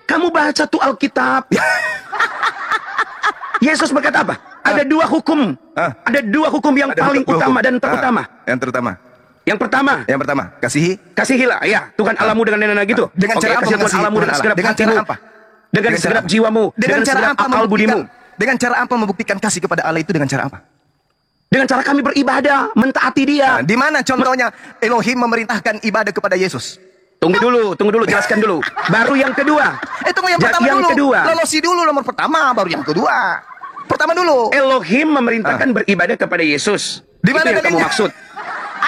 Kamu baca tuh Alkitab. Yesus berkata apa? Ada dua hukum. Ada dua hukum yang Ada paling dua utama hukum. dan terutama. Yang terutama. Yang pertama, Kasihi. kasihilah ya Tuhan Allahmu dengan dana gitu. Dengan cara apa kasihi Tuhan mengasihi Allahmu Tuhan dengan Allah? segenap Dengan cara hatimu, apa? dengan segenap jiwamu, Dengan cara segenap apa akal budimu. Dengan cara apa membuktikan kasih kepada Allah itu dengan cara apa? Dengan cara kami beribadah, mentaati Dia. Di mana contohnya Elohim memerintahkan ibadah kepada Yesus? Tunggu dulu, jelaskan dulu. Baru yang kedua. Tunggu yang pertama yang dulu. kedua. Lolosi dulu nomor pertama, baru yang kedua. Pertama dulu. Elohim memerintahkan beribadah kepada Yesus. Di mana Itu yang kamu dalilnya? maksud.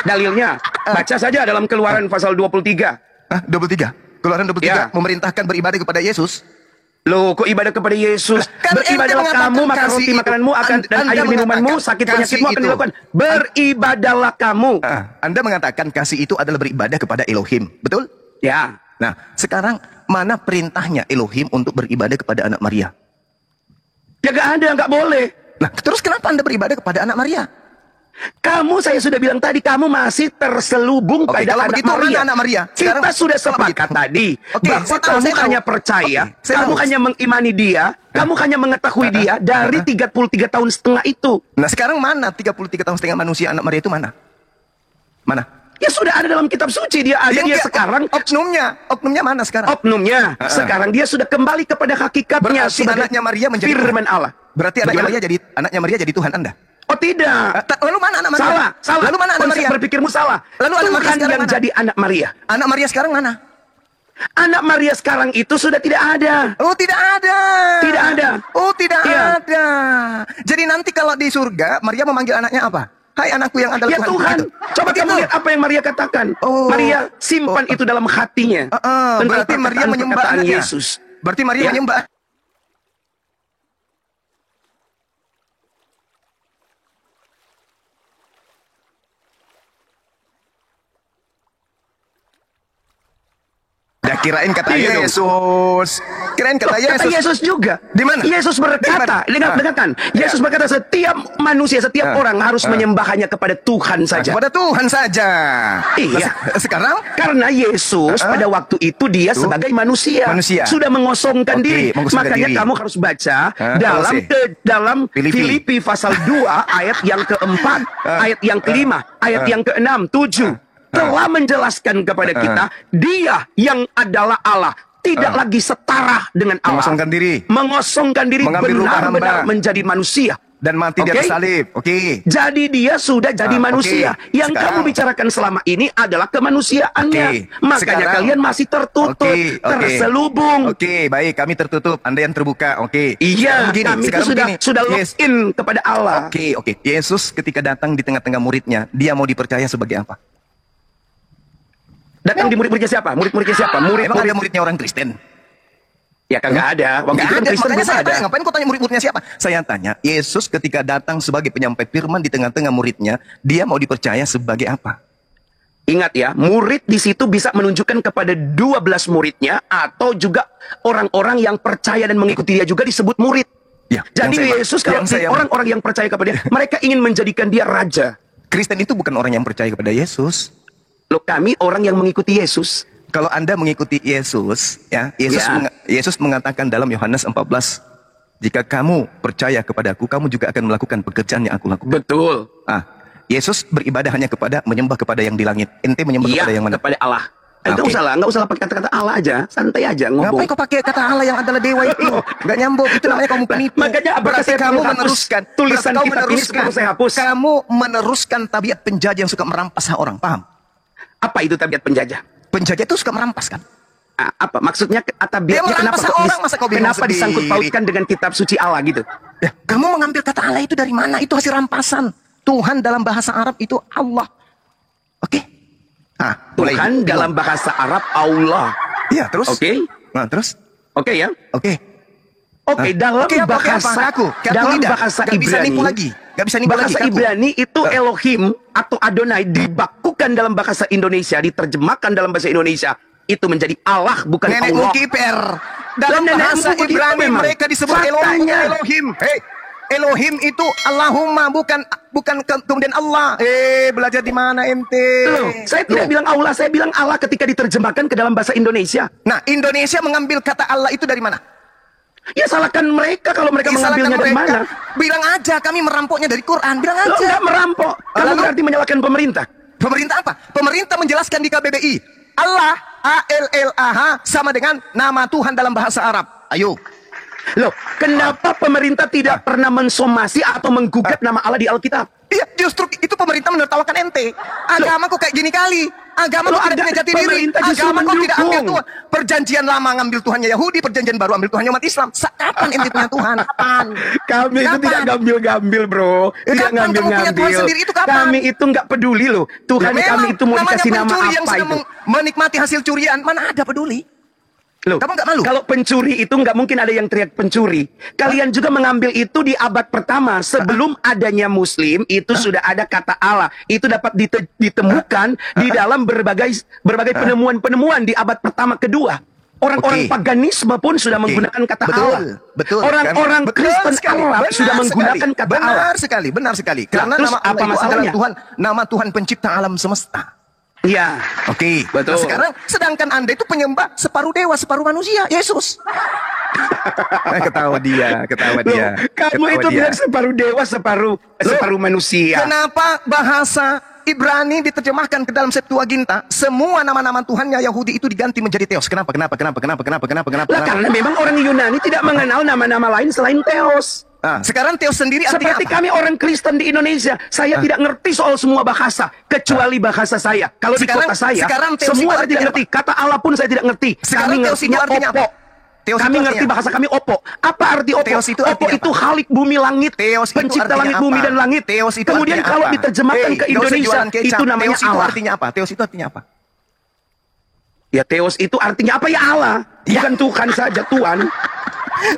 Dalilnya, baca saja dalam Keluaran pasal 23. 23. Keluaran 23 Ya. memerintahkan beribadah kepada Yesus. Loh, kok ibadah kepada Yesus? Kan Beribadahlah ente kamu, mengatakan makan kasih roti itu. makananmu akan dan Anda air minumanmu, mengatakan sakit kasih penyakitmu akan itu. dilakukan. Beribadahlah kamu. Anda mengatakan kasih itu adalah beribadah kepada Elohim. Betul? Ya, Nah, sekarang mana perintahnya Elohim untuk beribadah kepada anak Maria? ya gak ada, gak boleh. Nah, terus kenapa Anda beribadah kepada anak Maria? Kamu, saya sudah bilang tadi, kamu masih terselubung Oke, pada kalau anak begitu, Maria. mana anak Maria? Sekarang, Kita sudah kalau sepakat begitu. tadi Oke, bahwa saya tahu, kamu saya tahu. hanya percaya, Oke, saya kamu tahu. hanya mengimani dia, kamu hanya mengetahui dia dari 33 tahun setengah itu. Nah, sekarang mana 33 tahun setengah manusia anak Maria itu mana? Mana? Ya sudah ada dalam kitab suci, dia ada, dia sekarang oknumnya mana sekarang? oknumnya. Sekarang dia sudah kembali kepada hakikatnya Berarti sebagai anaknya Maria menjadi firman Allah. Berarti Bagaimana? anaknya Maria jadi Tuhan Anda. Oh tidak. Lalu mana anak Maria? Salah. Lalu mana anak Konsep Maria? berpikirmu salah. Lalu anak Maria Tuhan sekarang yang mana? jadi anak Maria. Anak Maria sekarang mana? Anak Maria sekarang itu sudah tidak ada. Oh, tidak ada. Tidak ada. Oh, tidak Iya. ada. Jadi nanti kalau di surga, Maria memanggil anaknya apa? Hai anakku yang adalah Ya Tuhan, Gitu. coba kamu Begitu. lihat apa yang Maria katakan. Oh. Maria simpan itu dalam hatinya. Tentang Berarti Maria menyembah perkataan anaknya. Yesus. Berarti Maria Ya. menyembah. Ya kirain kata Iya dong. Yesus. Kirain kata Loh, kata Yesus. Yesus juga. Di mana? Yesus berkata, Di mana? dengarkan. Yesus berkata setiap manusia, setiap orang harus menyembah hanya kepada Tuhan saja. Kepada Tuhan saja. Iya. Nah, sekarang Karena Yesus pada waktu itu dia sebagai manusia, Manusia. sudah mengosongkan Oke, diri. mengosongkan Makanya diri. kamu harus baca Kolose. dalam Filipi. Filipi pasal 2 ayat yang keempat, ayat yang kelima, ayat yang keenam, 7. telah menjelaskan kepada kita, dia yang adalah Allah tidak lagi setara dengan Allah. Mengosongkan diri benar-benar menjadi manusia. Dan mati di atas salib. Jadi dia sudah jadi manusia. Yang kamu bicarakan selama ini adalah kemanusiaannya. Makanya sekarang, kalian masih tertutup, terselubung. Baik, kami tertutup, Anda yang terbuka. Iya, kami itu sudah lock-in kepada Allah. Yesus ketika datang di tengah-tengah muridnya, dia mau dipercaya sebagai apa? Datang di murid-muridnya siapa? Murid-muridnya siapa? Emang ada muridnya orang Kristen? Ya kagak ada. Waktu itu Kristen makanya saya ada. tanya, ngapain kau tanya murid-muridnya siapa? Saya tanya, Yesus ketika datang sebagai penyampai firman di tengah-tengah muridnya, dia mau dipercaya sebagai apa? Ingat ya, murid di situ bisa menunjukkan kepada 12 muridnya atau juga orang-orang yang percaya dan mengikuti dia juga disebut murid. Ya, jadi Yesus kalau orang-orang yang percaya kepada dia, mereka ingin menjadikan dia raja. Kristen itu bukan orang yang percaya kepada Yesus. Loh, kami orang yang mengikuti Yesus. Kalau Anda mengikuti Yesus, Yesus mengatakan dalam Yohanes 14, jika kamu percaya kepadaku, kamu juga akan melakukan pekerjaan yang aku lakukan. Betul. Yesus beribadah hanya menyembah kepada yang di langit. Ente menyembah kepada yang mana? Kepada Allah. Nggak usah pakai kata-kata Allah aja, santai aja ngomong. Ngapain kau pakai kata Allah yang adalah dewa itu? Nggak nyambung, itu namanya kamu penipu. Makanya berarti kamu meneruskan tulisan kitab ini perlu saya hapus. Kamu meneruskan tabiat penjajah yang suka merampas hak orang, paham? Apa itu tabiat penjajah? Penjajah itu suka merampas kan? Apa maksudnya tabiatnya? Kenapa disangkut pautkan dengan kitab suci Allah gitu? Ya, kamu mengambil kata Allah itu dari mana? Itu hasil rampasan. Tuhan dalam bahasa Arab itu Allah. Tuhan dalam bahasa Arab Allah. Iya, terus? Nah, terus? Ya. Dalam bahasa Ibrani. Bahasa Ibrani itu Elohim atau Adonai dibakukan dalam bahasa Indonesia, diterjemahkan dalam bahasa Indonesia. Itu menjadi Allah, bukan Nenek Allah. Kiper. Dalam bahasa Ibrani mereka disebut Elohim. Elohim itu Allahumma, bukan kemudian Allah. Belajar di mana ente? Loh, saya tidak bilang Allah, saya bilang Allah ketika diterjemahkan ke dalam bahasa Indonesia. Nah, Indonesia mengambil kata Allah itu dari mana? Ya salahkan mereka kalau mereka mengambilnya dari mana. Bilang aja kami merampoknya dari Quran. Bilang aja. Lo nggak merampok. Kamu berarti menyalahkan pemerintah. Pemerintah apa? Pemerintah menjelaskan di KBBI. Allah, A-L-L-A-H sama dengan nama Tuhan dalam bahasa Arab. Ayo. Loh, kenapa pemerintah tidak pernah mensomasi atau menggugat nama Allah di Alkitab? Iya, justru itu pemerintah menertawakan ente. Agama kok kayak gini kali. Agama kok tidak punya jati diri. Agama kok tidak ambil Tuhan. Perjanjian lama ngambil Tuhannya Yahudi, perjanjian baru ambil Tuhannya umat Islam. Kapan ente punya Tuhan? Kapan? Kami itu tidak ngambil-ngambil, bro. Tidak ngambil-ngambil. Kami itu nggak peduli loh. Tuhan kami itu mau dikasih nama apa itu? Menikmati hasil curian, mana ada peduli? Loh, kamu nggak malu? Kalau pencuri itu nggak mungkin ada yang teriak pencuri. Kalian juga mengambil itu di abad pertama. Sebelum adanya Muslim, itu sudah ada kata Allah. Itu dapat ditemukan di dalam berbagai penemuan-penemuan di abad pertama kedua. Orang-orang paganisme pun sudah menggunakan kata Allah. Betul. Orang-orang Kristen Arab sudah menggunakan kata Allah. Benar sekali. Karena nama Allah itu adalah Tuhan, nama Tuhan pencipta alam semesta. Iya. Betul. Nah, sekarang sedangkan Anda itu penyembah separuh dewa, separuh manusia, Yesus. Ketawa dia. Kamu itu bilang separuh dewa, separuh manusia. Kenapa bahasa Ibrani diterjemahkan ke dalam Septuaginta? Semua nama-nama Tuhannya Yahudi itu diganti menjadi Theos. Kenapa? Karena memang orang Yunani tidak mengenal nama-nama lain selain Theos. Sekarang Theos sendiri artinya seperti apa? Kami orang Kristen di Indonesia, saya tidak ngerti soal semua bahasa kecuali bahasa saya. Kalau di kota saya, semua saya tidak ngerti. Kata Allah pun saya tidak ngerti. Kami ngertinya Opo. Kami ngerti bahasa kami Opo. Apa arti Opo? Opo itu Khalik bumi langit, pencipta langit bumi dan langit. Kemudian kalau diterjemahkan ke Indonesia, itu namanya Allah. Artinya apa? Theos itu artinya apa? Ya Theos itu artinya apa? Ya Allah, bukan Tuhan saja, Tuhan.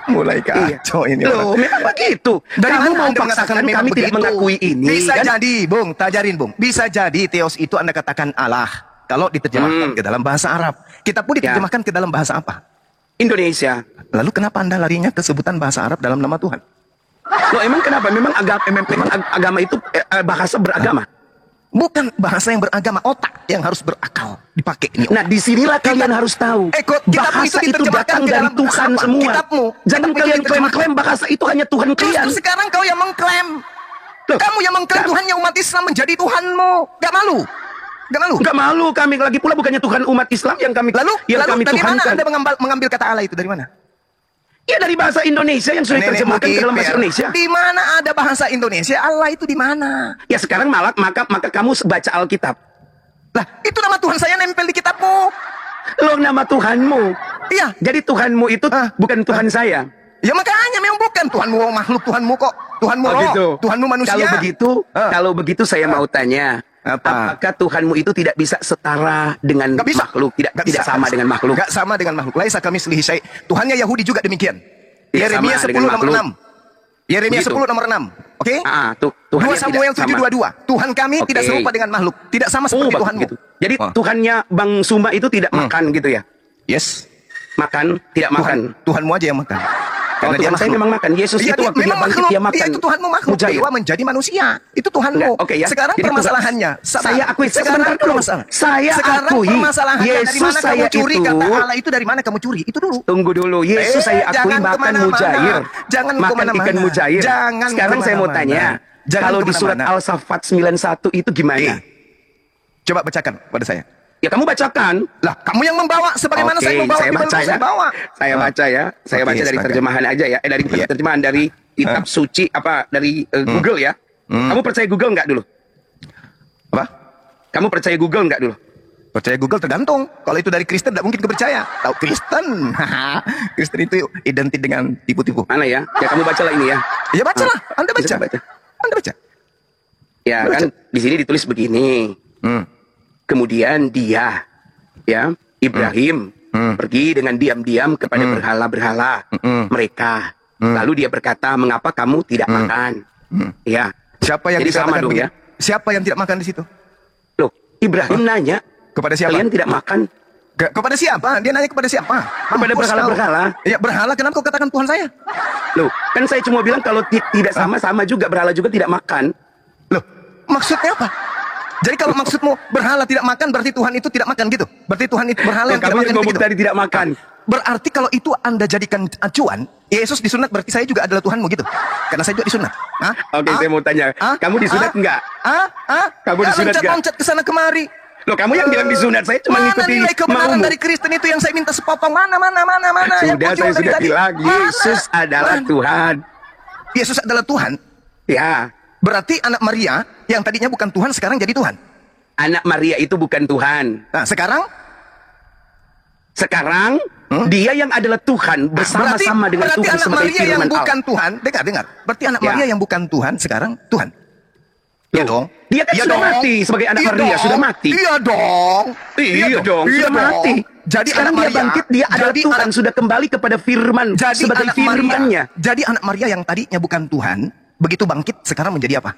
Mulai kacau ini. Loh, memang begitu. Kamu mau paksakan kami tidak mengakui ini. Bisa jadi, Bung, tajarin, Bung. Bisa jadi Theos itu Anda katakan Allah. Kalau diterjemahkan ke dalam bahasa Arab. Kita pun diterjemahkan ke dalam bahasa apa? Indonesia. Lalu kenapa Anda larinya ke sebutan bahasa Arab dalam nama Tuhan? Loh, emang kenapa? Memang agama itu bahasa beragama. Bukan bahasa yang beragama, otak yang harus berakal dipakai ini. Nah, disinilah kalian harus tahu. Bahasa itu datang dari Tuhan semua. Jangan kalian klaim-klaim bahasa itu hanya Tuhan kalian. Justru sekarang kau yang mengklaim. Kamu yang mengklaim Tuhannya umat Islam menjadi Tuhanmu. Gak malu? Nggak malu? Nggak malu kami. Lagi pula bukannya Tuhan umat Islam yang kami Lalu kami dari mana tuhankan. Anda mengambil kata Allah itu dari mana? Ya dari bahasa Indonesia yang sudah diterjemahkan ke dalam bahasa Indonesia. Di mana ada bahasa Indonesia? Allah itu di mana? Ya sekarang maka kamu baca Alkitab. Lah, itu nama Tuhan saya nempel di kitabmu. Loh, nama Tuhanmu. Iya. Jadi Tuhanmu itu bukan Tuhan saya. Ya makanya memang bukan Tuhanmu makhluk, Tuhanmu kok. Tuhanmu roh, gitu. Tuhanmu manusia. Kalau begitu saya mau tanya. Apakah Tuhanmu itu tidak bisa setara dengan makhluk? Tidak sama dengan makhluk. Gak sama dengan makhluk. Laisa kamitslihi syai'. Tuhannya Yahudi juga demikian. Yeremia 10 nomor 6. Yeremia 10 nomor 6. Oke? Tuhan 2 Samuel 7:22. Tuhan kami tidak serupa dengan makhluk. Tidak sama seperti Tuhanmu. Gitu. Jadi Tuhannya Bang Suma itu tidak makan gitu ya? Yes. Makan, tidak makan. Tuhanmu aja yang makan. Karena Tuhan saya memang makan. Yesus itu waktu dia bangkit dia makan. Itu Tuhanmu makhluk. Dewa menjadi manusia. Itu Tuhanmu. Oke ya. Sekarang jadi permasalahannya. Saya akui. Sekarang permasalahan. Saya akui. Permasalahannya dari mana kamu curi itu, kata Allah itu dari mana kamu curi? Itu dulu. Tunggu dulu. Yesus saya akui makan mujair. Jangan makan ikan mujair. Jangan. Sekarang saya mau tanya. Kalau di surat Al-Saffat 91 itu gimana? Coba bacakan pada saya. Ya kamu bacakan. Lah, kamu yang membawa sebagaimana saya membawa. Saya baca ya. Saya baca ya. Saya baca dari terjemahan aja ya. Dari terjemahan dari kitab suci dari Google ya. Kamu percaya Google nggak dulu? Apa? Kamu percaya Google nggak dulu? Percaya Google tergantung. Kalau itu dari Kristen tidak mungkin kepercaya. Tahu Kristen? Kristen itu identik dengan tipu-tipu. Mana ya? Ya kamu bacalah ini ya. Ya bacalah. Anda baca. Anda baca. Ya kan di sini ditulis begini. Kemudian dia, ya Ibrahim pergi dengan diam-diam kepada berhala-berhala mereka. Lalu dia berkata, mengapa kamu tidak makan? Ya. Siapa yang jadi sama dong ya? Siapa yang tidak makan di situ? Loh, Ibrahim nanya. Kepada siapa? Kalian tidak makan? Kepada siapa? Dia nanya kepada siapa? Kepada berhala-berhala. Ya berhala, kenapa kau katakan Tuhan saya? Loh, kan saya cuma bilang kalau tidak sama juga berhala juga tidak makan. Loh, maksudnya apa? Jadi kalau maksudmu berhala tidak makan berarti Tuhan itu tidak makan gitu? Berarti Tuhan itu berhala yang tidak makan gitu? Tadi tidak makan. Berarti kalau itu Anda jadikan acuan, Yesus disunat berarti saya juga adalah Tuhanmu gitu? Karena saya juga disunat. Oke, saya mau tanya. Kamu disunat enggak? Kamu disunat enggak? Loncat ke sana kemari. Loh, kamu yang bilang disunat, saya cuma ngikutin nilai kebenaran dari Kristen itu yang saya minta sepotong? Mana? Sudah, saya sudah bilang, Yesus adalah Tuhan. Yesus adalah Tuhan? Ya. Berarti anak Maria yang tadinya bukan Tuhan sekarang jadi Tuhan? Anak Maria itu bukan Tuhan. Nah, sekarang? Sekarang, dia yang adalah Tuhan bersama-sama dengan Tuhan sebagai Maria yang firman bukan Tuhan, dengar. Berarti anak Maria yang bukan Tuhan sekarang Tuhan? Iya dong. Dia kan sudah mati sebagai anak Maria, sudah mati. Iya dong. Sudah mati. Jadi sekarang dia bangkit, dia adalah Tuhan, sudah kembali kepada firman sebagai firman-Nya. Jadi anak Maria yang tadinya bukan Tuhan, begitu bangkit sekarang menjadi apa?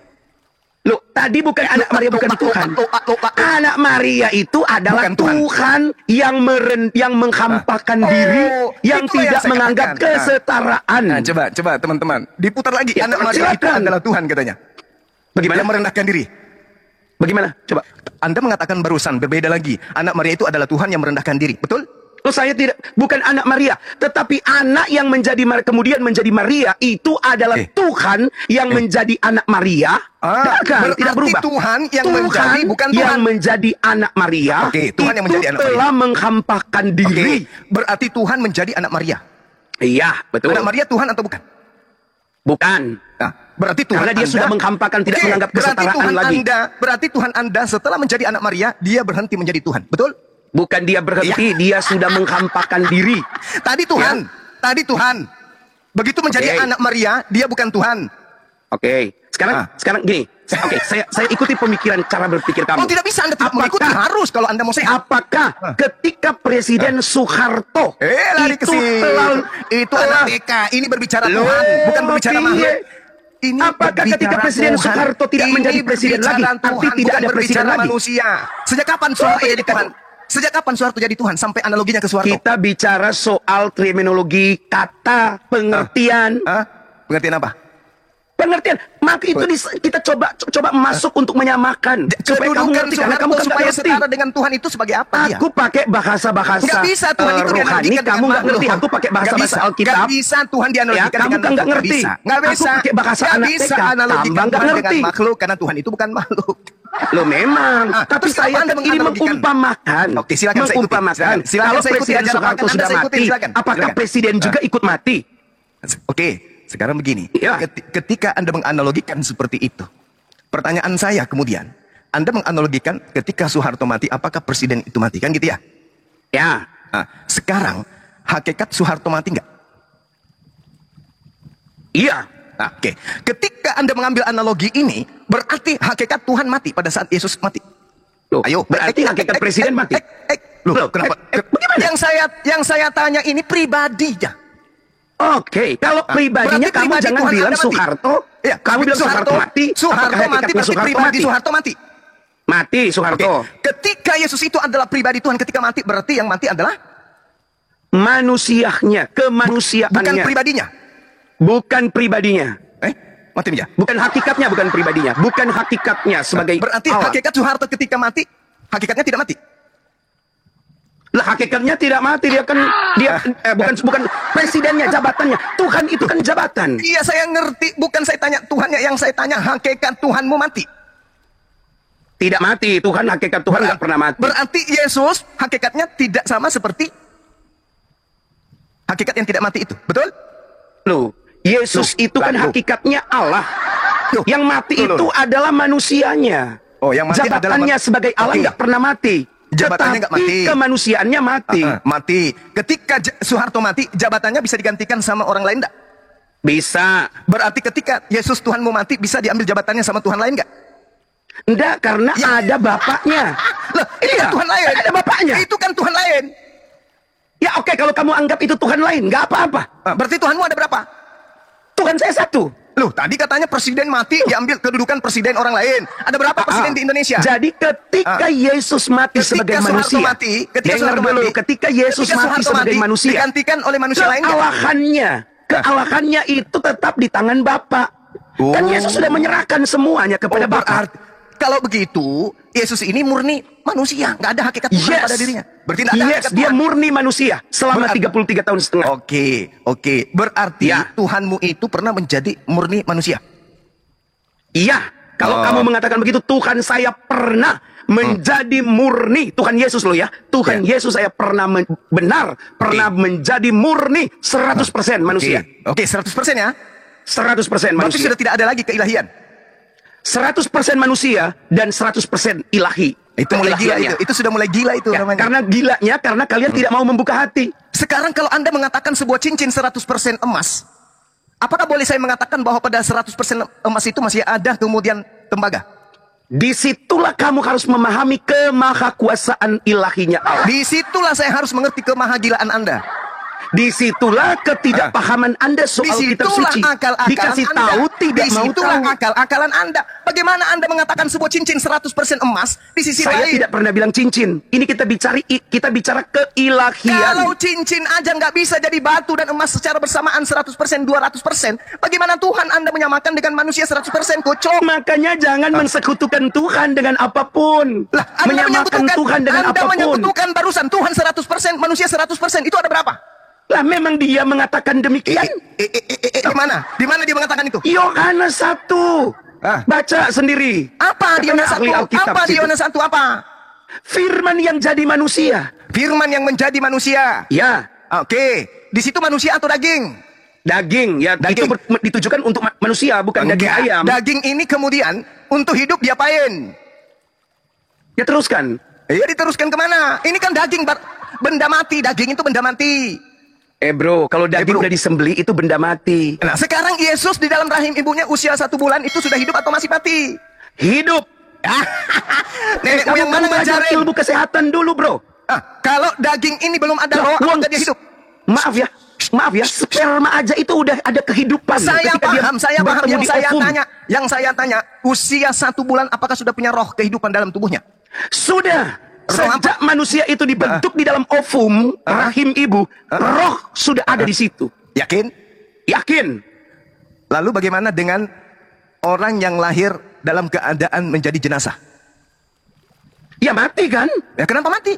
Loh, tadi bukan anak Maria bukan Tuhan. Anak Maria itu adalah Tuhan yang menghampakan diri, yang tidak menganggap kesetaraan. Nah, coba teman-teman, diputar lagi. Anak Maria itu adalah Tuhan katanya. Bagaimana? Dia merendahkan diri. Bagaimana? Coba. Anda mengatakan barusan berbeda lagi. Anak Maria itu adalah Tuhan yang merendahkan diri. Betul? Oh, saya tidak, bukan anak Maria, tetapi anak yang kemudian menjadi Maria itu adalah Tuhan yang menjadi anak Maria. Tidak berubah. Tuhan yang menjadi bukan Tuhan yang menjadi anak Maria. Tuhan yang menjadi anak Maria telah menghampakan diri. Berarti Tuhan menjadi anak Maria. Iya, betul. Anak Maria Tuhan atau bukan? Bukan. Nah, berarti Tuhan karena dia sudah menghampakan, tidak menganggap kesetaraan lagi. Berarti Tuhan Anda setelah menjadi anak Maria, dia berhenti menjadi Tuhan. Betul? Bukan dia berhenti, dia sudah menghampakan diri. Tadi Tuhan. Begitu menjadi anak Maria, dia bukan Tuhan. Oke. Sekarang gini. Oke, saya ikuti pemikiran cara berpikir kamu. Oh, tidak bisa Anda tidak mengikuti, harus kalau Anda mau sehat. Apakah ketika Presiden Soeharto lari ke sini. Itu anak BK, ini berbicara Tuhan, bukan berbicara makhluk. Apakah ketika Presiden Soeharto tidak menjadi presiden lagi, arti tidak ada presiden lagi? Manusia. Sejak kapan Soeharto jadi Tuhan? Sejak kapan Soeharto jadi Tuhan? Sampai analoginya ke Soeharto. Kita bicara soal terminologi, kata, pengertian. Pengertian apa? Pengertian. Maka itu kita coba masuk untuk menyamakan. Supaya kamu ngerti, karena kamu kan supaya ngerti. setara dengan Tuhan itu sebagai apa? Aku pakai bahasa-bahasa nggak bisa Tuhan itu rohani, kamu nggak ngerti. Aku pakai bahasa-bahasa Alkitab. Nggak bisa Tuhan dianalogikan kamu kan nggak ngerti. Nggak bisa. Aku pakai bahasa anak TK, tambang nggak ngerti. Dengan makhluk, karena Tuhan itu bukan makhluk. Loh memang, tapi terus saya Anda ini mengumpamakan. Oke, silakan saya ikuti. Mengumpamakan. Silakan Kalau saya ikuti Presiden ajaran Soeharto Anda, sudah saya ikuti, mati, silakan. apakah Silakan. Presiden juga ikut mati? Oke, sekarang begini. Ya. Ketika Anda menganalogikan seperti itu, pertanyaan saya kemudian, Anda menganalogikan ketika Soeharto mati, apakah Presiden itu mati? Kan gitu ya? Ya. Nah, sekarang, hakikat Soeharto mati nggak? Iya. Nah, oke. Ketika Anda mengambil analogi ini, berarti hakikat Tuhan mati pada saat Yesus mati. Loh, Ayo, berarti hakikat presiden mati. Loh, kenapa? Bagaimana? Yang saya tanya ini pribadinya. Oke, kalau pribadinya berarti kamu pribadi jangan Tuhan bilang Anda mati. Soeharto. Ya, Kamu bilang Soeharto mati. Soeharto apakah mati, hakikatnya berarti Soeharto pribadi mati? Soeharto mati. Mati Soeharto. Oke. Ketika Yesus itu adalah pribadi Tuhan, ketika mati, berarti yang mati adalah Manusianya, kemanusiaannya. bukan pribadinya. Bukan pribadinya. Mati ya? Bukan hakikatnya, bukan pribadinya. Bukan hakikatnya sebagai Berarti Allah. hakikat Soeharto ketika mati, hakikatnya tidak mati. Lah hakikatnya tidak mati, dia kan bukan presidennya, jabatannya. Tuhan itu kan jabatan. Iya, saya ngerti. Bukan saya tanya Tuhannya, yang saya tanya hakikat Tuhanmu mati. Tidak mati, Tuhan hakikat Tuhan nggak pernah mati. Berarti Yesus hakikatnya tidak sama seperti hakikat yang tidak mati itu. Betul? Loh, Yesus itu kan hakikatnya Allah. Yang mati itu adalah manusianya. Oh, yang mati jabatannya sebagai Allah nggak pernah mati. Jabatannya nggak mati. Kemanusiaannya mati. Mati. Ketika Soeharto mati, jabatannya bisa digantikan sama orang lain nggak? Bisa. Berarti ketika Yesus Tuhanmu mati, bisa diambil jabatannya sama Tuhan lain nggak? Enggak, karena ada bapaknya. Loh, ini kan Tuhan lain. Ada bapaknya. Itu kan Tuhan lain. Ya oke, kalau kamu anggap itu Tuhan lain, nggak apa-apa. Berarti Tuhanmu ada berapa? Tuhan saya satu. Loh, tadi katanya presiden mati, diambil kedudukan presiden orang lain. Ada berapa presiden di Indonesia? Jadi ketika Yesus mati sebagai manusia, ketika Yesus mati sebagai manusia, digantikan oleh manusia lain. Kealahannya itu tetap di tangan Bapa. Kan Yesus sudah menyerahkan semuanya kepada Bapa. Kalau begitu, Yesus ini murni manusia, nggak ada hakikat Tuhan pada dirinya. Berarti nggak ada hakikat dia Tuhan. murni manusia selama 33 tahun setengah. Oke. Berarti Tuhanmu itu pernah menjadi murni manusia. Iya. Kalau kamu mengatakan begitu, Tuhan saya pernah menjadi murni. Tuhan Yesus loh ya. Tuhan Yesus saya pernah pernah menjadi murni 100% manusia. Oke, 100% ya. 100% manusia. Berarti sudah tidak ada lagi keilahian. 100% manusia dan 100% ilahi. Itu mulai gila itu. Itu sudah mulai gila itu namanya. Karena gilanya karena kalian tidak mau membuka hati. Sekarang kalau Anda mengatakan sebuah cincin 100% emas, apakah boleh saya mengatakan bahwa pada 100% emas itu masih ada kemudian tembaga? Disitulah kamu harus memahami kemahakuasaan ilahinya Allah. Disitulah saya harus mengerti kemahagilaan Anda. Disitulah ketidakpahaman Anda soal kitab suci. Dikasih tahu tidak mau tahu. Disitulah akal-akalan Anda. Bagaimana Anda mengatakan sebuah cincin 100% emas di sisi Saya lain? tidak pernah bilang cincin. Ini kita bicara keilahian. Kalau cincin aja nggak bisa jadi batu dan emas secara bersamaan 100%, 200%. Bagaimana Tuhan Anda menyamakan dengan manusia 100% kocok? Makanya jangan mensekutukan Tuhan dengan apapun. Menyamakan Tuhan dengan apapun. Anda menyekutukan barusan Tuhan 100%, manusia 100%. Itu ada berapa? Lah memang dia mengatakan demikian. Di mana? Di mana dia mengatakan itu? Yohanes 1. Baca sendiri. Apa di Yohanes 1? Apa di Yohanes 1? Apa? Firman yang jadi manusia. Firman yang menjadi manusia. Ya. Oke. Di situ manusia atau daging? Daging. Ya, daging. Itu ditujukan untuk manusia, bukan daging ayam. Daging ini kemudian untuk hidup diapain? Ya teruskan. Ya diteruskan kemana? Ini kan daging, benda mati. Daging itu benda mati. Bro, kalau daging udah disembeli itu benda mati. Nah, sekarang Yesus di dalam rahim ibunya usia 1 bulan itu sudah hidup atau masih mati? Hidup. Nenek moyang mana ngajarin? Ilmu kesehatan dulu, bro. Kalau daging ini belum ada roh, apakah dia hidup? Maaf ya, sperma aja itu udah ada kehidupan. Saya paham. Yang saya tanya, usia 1 bulan apakah sudah punya roh kehidupan dalam tubuhnya? Sudah. Sejak manusia itu dibentuk di dalam ovum rahim ibu, roh sudah ada di situ. Yakin? Yakin. Lalu bagaimana dengan orang yang lahir dalam keadaan menjadi jenazah? Ya mati kan? Ya kenapa mati?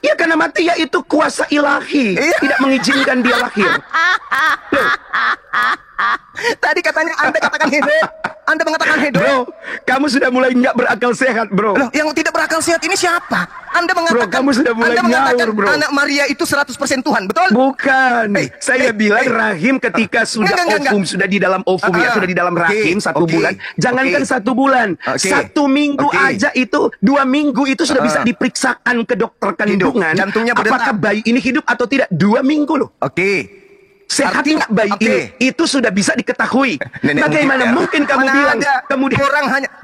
Ya karena mati yaitu kuasa ilahi. Tidak mengizinkan dia lahir. Tadi katanya Anda katakan hidup. Anda mengatakan hidup. Bro, kamu sudah mulai nggak berakal sehat, bro. Loh, yang tidak berakal sehat ini siapa? Anda mengatakan, Bro, kamu sudah mulai ngawur, bro. anak Maria itu 100% Tuhan, betul? Bukan. Saya bilang rahim ketika sudah ovum, sudah di dalam ovum ya, sudah di dalam rahim 1 bulan. Jangankan 1 bulan, 1 minggu aja itu, 2 minggu itu sudah bisa diperiksakan ke dokter kandungan. Jantungnya apakah bayi ini hidup atau tidak? 2 minggu loh. Sehat nggak bayi ini? Itu sudah bisa diketahui. Bagaimana mungkin kamu bilang kemudian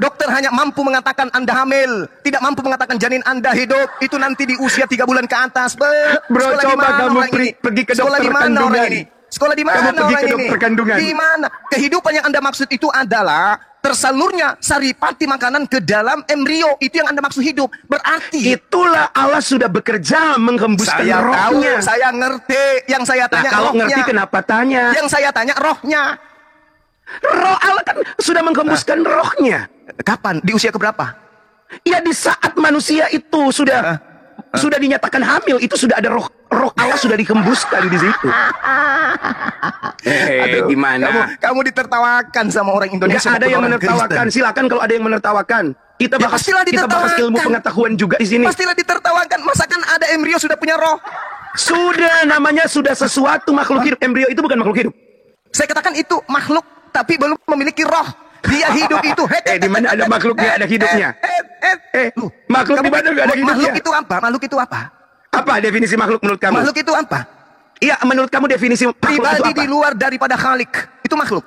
dokter hanya mampu mengatakan Anda hamil, tidak mampu mengatakan janin Anda hidup. Itu nanti di usia 3 bulan ke atas. Bro, coba kamu pergi ke dokter kandungan. Sekolah di mana? Kamu pergi ke dokter kandungan. Di mana? Kehidupan yang Anda maksud itu adalah tersalurnya saripati makanan ke dalam embrio. Itu yang Anda maksud hidup. Berarti itulah Allah sudah bekerja menghembuskan rohnya. Saya ngerti. Yang saya tanya kalau rohnya. Ngerti kenapa tanya? Yang saya tanya rohnya. Roh Allah kan sudah menghembuskan rohnya. Kapan? Di usia keberapa? Ya di saat manusia itu sudah dinyatakan hamil, itu sudah ada roh Allah sudah dihembuskan di situ. Gimana? Kamu ditertawakan sama orang Indonesia. Nggak ada yang menertawakan. Silakan kalau ada yang menertawakan. Kita bahas ilmu pengetahuan juga di sini. Pastilah ditertawakan. Masakan ada embrio sudah punya roh? Sudah, namanya sudah sesuatu makhluk hidup. Embrio itu bukan makhluk hidup. Saya katakan itu makhluk tapi belum memiliki roh. Dia hidup itu. Di mana ada makhluknya ada hidupnya? Makhluk di mana nggak ada hidupnya? Makhluk itu apa? Makhluk itu apa? Apa definisi makhluk menurut kamu? Makhluk itu apa? Iya, menurut kamu definisi pribadi di luar daripada Khalik. Itu makhluk.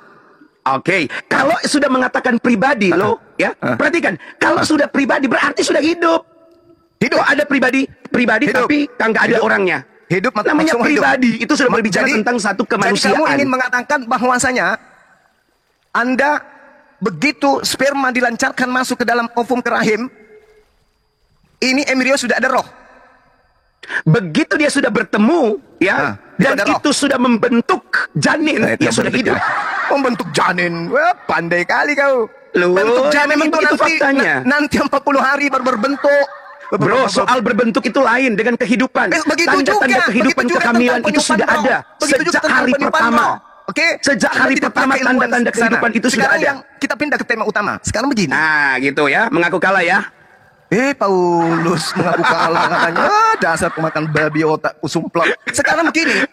Oke, kalau sudah mengatakan pribadi loh, ya. Perhatikan, kalau sudah pribadi berarti sudah hidup. Hidup ada pribadi tapi nggak ada orangnya. Hidup namanya pribadi. Itu sudah berbicara tentang satu kemanusiaan. Jadi kamu ingin mengatakan bahwasanya Anda begitu sperma dilancarkan masuk ke dalam ovum ke rahim, ini embrio sudah ada roh. Begitu dia sudah bertemu, ya, dan itu sudah membentuk janin, ya sudah hidup. Membentuk janin, wah, pandai kali kau. Bentuk janin itu faktanya. Nanti 40 hari baru berbentuk. Bro, soal berbentuk itu lain dengan kehidupan. Tanda-tanda kehidupan kehamilan itu sudah ada sejak hari pertama. Sejak hari pertama tanda-tanda kehidupan itu sudah ada. Kita pindah ke tema utama. Sekarang begini. Nah, gitu ya, mengaku kalah ya. Paulus mengaku kalah katanya. Dasar pemakan babi otak sumplak. Sekarang begini.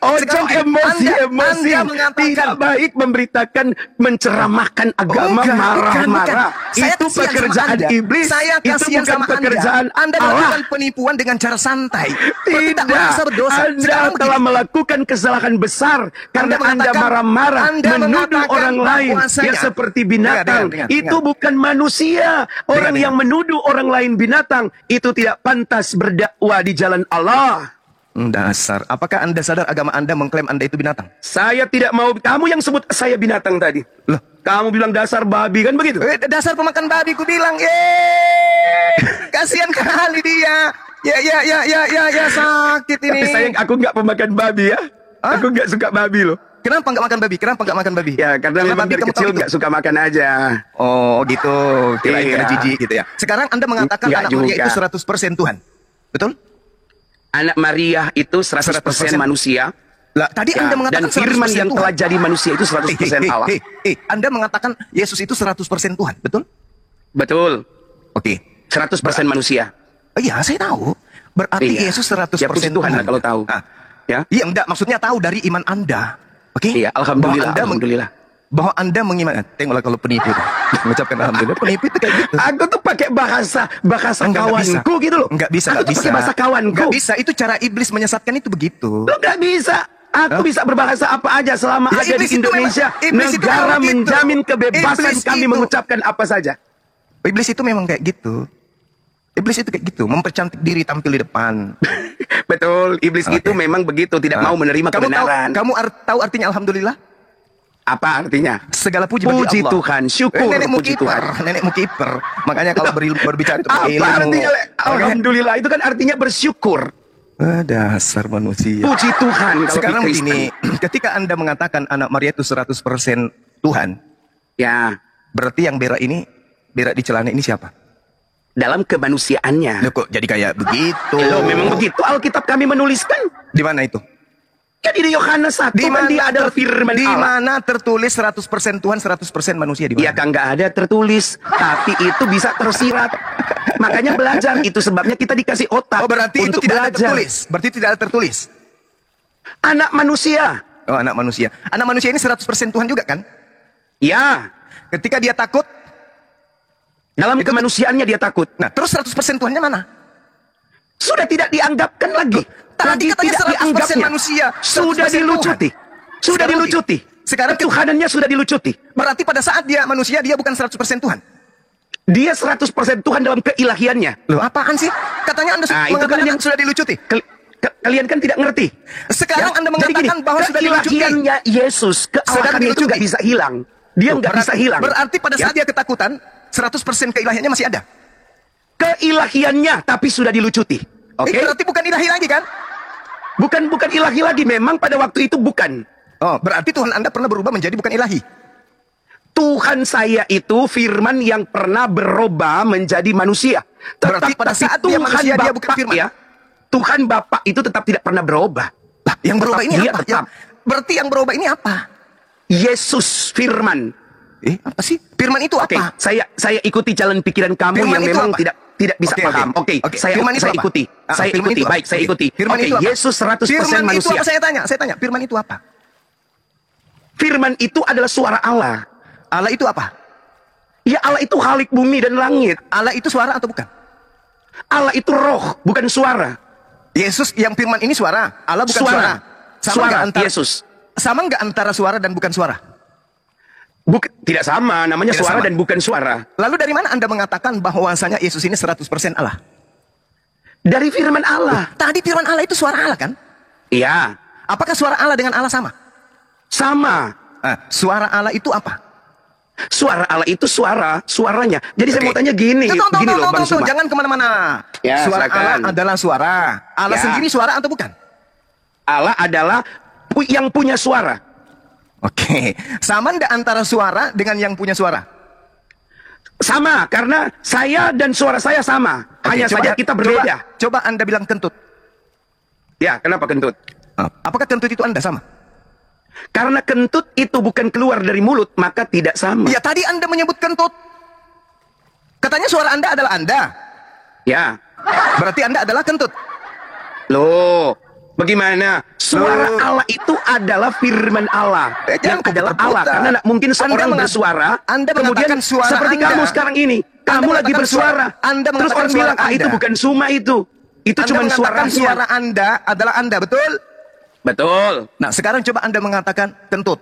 Emosi. Tidak baik memberitakan, menceramahkan agama, marah-marah. Itu pekerjaan iblis. Saya kasihan sama pekerjaan Anda melakukan penipuan dengan cara santai. Tidak. Anda telah melakukan kesalahan besar karena Anda marah-marah, menuduh orang lain yang seperti binatang. Itu bukan manusia. Orang yang menuduh orang lain binatang itu tidak pantas berdakwah di jalan Allah. Dasar. Apakah Anda sadar agama Anda mengklaim Anda itu binatang? Saya tidak mau. Kamu yang sebut saya binatang tadi. Loh, kamu bilang dasar babi kan begitu? Dasar pemakan babi ku bilang. Kasihan kali dia. Ya sakit ini. Tapi sayang aku nggak pemakan babi ya. Aku nggak suka babi loh. Kenapa nggak makan babi? Kenapa nggak makan babi? Ya karena memang dari kecil nggak suka makan aja. Oh gitu. Kirain karena jijik gitu ya. Sekarang Anda mengatakan anak Maria itu 100% Tuhan. Betul? Anak Maria itu 100% manusia. Lah, tadi Anda mengatakan dan firman yang telah jadi manusia itu 100% Allah. Anda mengatakan Yesus itu 100% Tuhan, betul? Betul. Oke. 100% manusia. Iya, saya tahu. Berarti Yesus 100% Tuhan lah kalau tahu. Ya? Iya, enggak. Maksudnya tahu dari iman Anda. Oke? Iya, alhamdulillah. Bahwa Anda mengiman. Tengoklah kalau penipu. Mengucapkan alhamdulillah. Penipu itu kayak gitu. Aku tuh pakai bahasa kawanku gitu loh. Enggak bisa. Bahasa kawanku. Enggak bisa. Itu cara iblis menyesatkan itu begitu. Lo enggak bisa. Aku bisa berbahasa apa aja selama ada di Indonesia. Negara menjamin kebebasan kami mengucapkan apa saja. Iblis itu memang kayak gitu. Iblis itu kayak gitu, mempercantik diri tampil di depan. Betul, iblis itu memang begitu, tidak mau menerima kebenaran. Kamu tahu artinya alhamdulillah? Apa artinya? Segala puji bagi Allah. Tuhan, syukur. Nenekmu kiper. Makanya kalau berbicara itu apa artinya? Alhamdulillah itu kan artinya bersyukur. Dasar manusia. Puji Tuhan. Sekarang begini, ketika Anda mengatakan anak Maria itu 100% Tuhan, ya, berarti yang berak di celana ini siapa? Dalam kemanusiaannya. Loh, kok jadi kayak begitu? Loh, memang begitu Alkitab kami menuliskan. Di mana itu? Ya di Yohanes 1 Di kan dia adalah firman di Allah. mana tertulis 100% Tuhan, 100% manusia di mana? Ya kan nggak ada tertulis, tapi itu bisa tersirat. Makanya belajar, itu sebabnya kita dikasih otak Oh, berarti itu untuk tidak ada belajar. tertulis. Berarti tidak ada tertulis. Anak manusia, Oh, anak manusia. Anak manusia ini 100% Tuhan juga kan? ya, Ketika dia takut, dalam kemanusiaannya dia takut. nah terus 100% Tuhannya mana? Sudah tidak dianggapkan lagi. Tadi katanya tidak 100% dianggapnya. manusia, Sudah 100% dilucuti. Tuhan. Sudah Sekarang dilucuti. sekarang Ketuhanannya sudah dilucuti. Berarti pada saat dia manusia, dia bukan 100% Tuhan. Dia 100% Tuhan dalam keilahiannya. Loh, apaan sih? Katanya Anda Nah, itu mengatakan kan yang sudah dilucuti. Kalian kan tidak ngerti. Sekarang Anda Jadi mengatakan bahwa sudah dilucuti. keilahiannya Yesus, kealahannya itu nggak bisa hilang. Dia Loh, nggak bisa hilang. Berarti pada Ya, saat dia ketakutan, 100% keilahiannya masih ada. keilahiannya tapi sudah dilucuti. Oke? Berarti bukan ilahi lagi kan? Bukan ilahi lagi, memang pada waktu itu bukan. Oh, berarti Tuhan Anda pernah berubah menjadi bukan ilahi. Tuhan saya itu firman yang pernah berubah menjadi manusia. Berarti pada saat dia manusia, dia bukan firman. Ya, Tuhan Bapa itu tetap tidak pernah berubah. Lah, yang berubah ini Dia apa? tetap. Berarti yang berubah ini apa? Yesus firman. Apa sih? Firman itu Oke, apa? saya ikuti jalan pikiran kamu Firman yang itu memang apa? tidak bisa paham. Oke, saya Firman itu apa? ikuti. Saya firman ikuti. itu apa? Baik, saya Oke. ikuti. Firman Oke, itu apa? Yesus 100% Firman itu manusia. apa? Saya tanya. Firman itu apa? Firman itu adalah suara Allah. Allah itu apa? Ya, Allah itu Khalik bumi dan langit. Allah itu suara atau bukan? Allah itu roh, bukan suara. Yesus yang firman ini suara, Allah bukan suara. Sama Suara nggak antara Yesus. Sama nggak antara suara dan bukan suara? Tidak sama, namanya Tidak suara sama. dan bukan suara. Lalu dari mana Anda mengatakan bahwasanya Yesus ini 100% Allah? Dari firman Allah. Tadi firman Allah itu suara Allah kan? Iya, Apakah suara Allah dengan Allah sama? sama. Suara Allah itu apa? Suara Allah itu suaranya. Jadi saya Oke. mau tanya gini loh Bang Suma. Jangan kemana-mana. Ya, Suara silakan. Allah adalah suara. Allah Ya. sendiri suara atau bukan? Allah adalah yang punya suara. Oke, sama nggak antara suara dengan yang punya suara? Sama, karena saya dan suara saya sama. Oke, Hanya coba- saja kita berbeda. Coba Anda bilang kentut. Ya, kenapa kentut? Apakah kentut itu Anda sama? Karena kentut itu bukan keluar dari mulut, maka tidak sama. Ya tadi Anda menyebut kentut. Katanya suara Anda adalah Anda. Ya. Berarti Anda adalah kentut. Loh, bagaimana? Suara Loh. Allah itu adalah firman Allah. Jangan Yang adalah kebut-kebutan. Allah. Karena tidak mungkin Anda seorang mengatakan- bersuara, Anda kemudian mengatakan suara seperti Anda. kamu sekarang ini. Anda Kamu lagi mengatakan bersuara. suara- Anda Terus mengatakan orang suara bilang, itu Anda. bukan Suma itu. Itu Anda cuma mengatakan suaranya. suara Anda adalah Anda, betul? Betul. Nah, sekarang coba Anda mengatakan kentut.